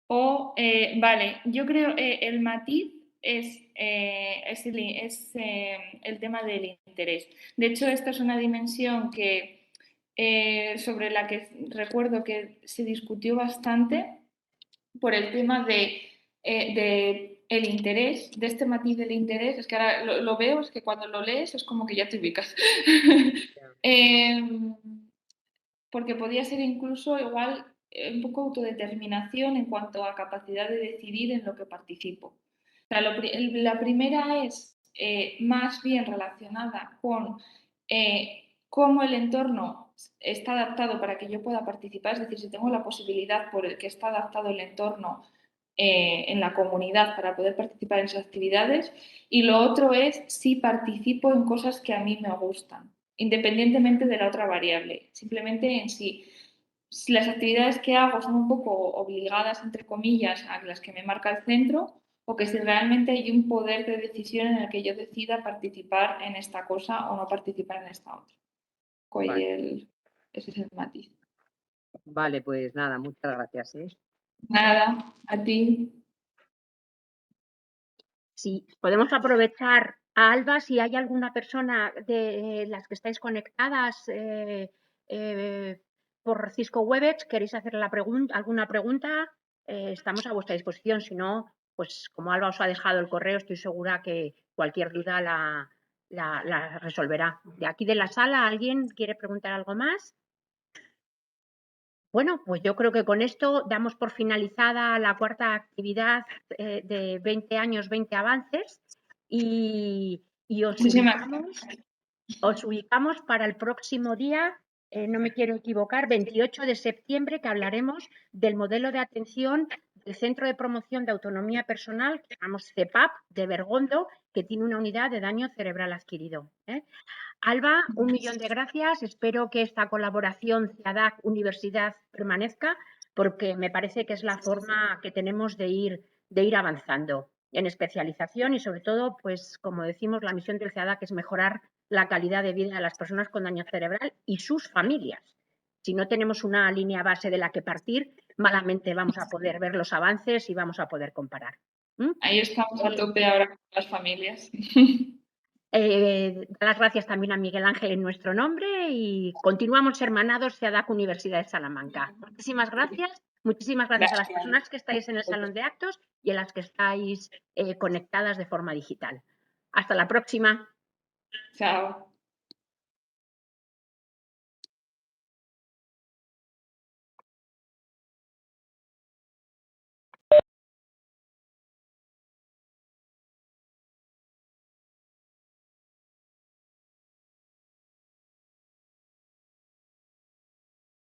Speaker 3: o, vale, yo creo el matiz es el tema del interés. De hecho, esta es una dimensión que, sobre la que recuerdo que se discutió bastante por el tema de el interés, de este matiz del interés. Es que ahora lo veo, es que cuando lo lees es como que ya te ubicas. Porque podía ser incluso igual un poco autodeterminación en cuanto a capacidad de decidir en lo que participo. O sea, la primera es más bien relacionada con cómo el entorno está adaptado para que yo pueda participar, es decir, si tengo la posibilidad por el que está adaptado el entorno en la comunidad para poder participar en esas actividades, y lo otro es si participo en cosas que a mí me gustan, independientemente de la otra variable, simplemente en si las actividades que hago son un poco obligadas, entre comillas, a las que me marca el centro, o que si realmente hay un poder de decisión en el que yo decida participar en esta cosa o no participar en esta otra.
Speaker 5: Vale.
Speaker 3: Ese es el matiz.
Speaker 5: Vale, pues nada, muchas gracias.
Speaker 3: Nada, a ti.
Speaker 1: Sí, podemos aprovechar a Alba, si hay alguna persona de las que estáis conectadas por Cisco Webex, queréis hacer alguna pregunta, estamos a vuestra disposición. Si no, pues como Alba os ha dejado el correo, estoy segura que cualquier duda la resolverá. De aquí de la sala, ¿alguien quiere preguntar algo más? Bueno, pues yo creo que con esto damos por finalizada la cuarta actividad de 20 años, 20 avances y os ubicamos para el próximo día, no me quiero equivocar, 28 de septiembre, que hablaremos del modelo de atención del Centro de Promoción de Autonomía Personal, que llamamos CEPAP, de Bergondo, que tiene una unidad de daño cerebral adquirido. Alba, 1.000.000 de gracias. Espero que esta colaboración CEADAC-Universidad permanezca, porque me parece que es la forma que tenemos de ir avanzando en especialización y, sobre todo, pues como decimos, la misión del CEADAC es mejorar la calidad de vida de las personas con daño cerebral y sus familias. Si no tenemos una línea base de la que partir, malamente vamos a poder ver los avances y vamos a poder comparar.
Speaker 3: Ahí estamos a tope ahora con las familias.
Speaker 1: Dar las gracias también a Miguel Ángel en nuestro nombre y continuamos hermanados CEADAC Universidad de Salamanca. Muchísimas gracias a las personas que estáis en el salón de actos y a las que estáis conectadas de forma digital. Hasta la próxima.
Speaker 3: Chao.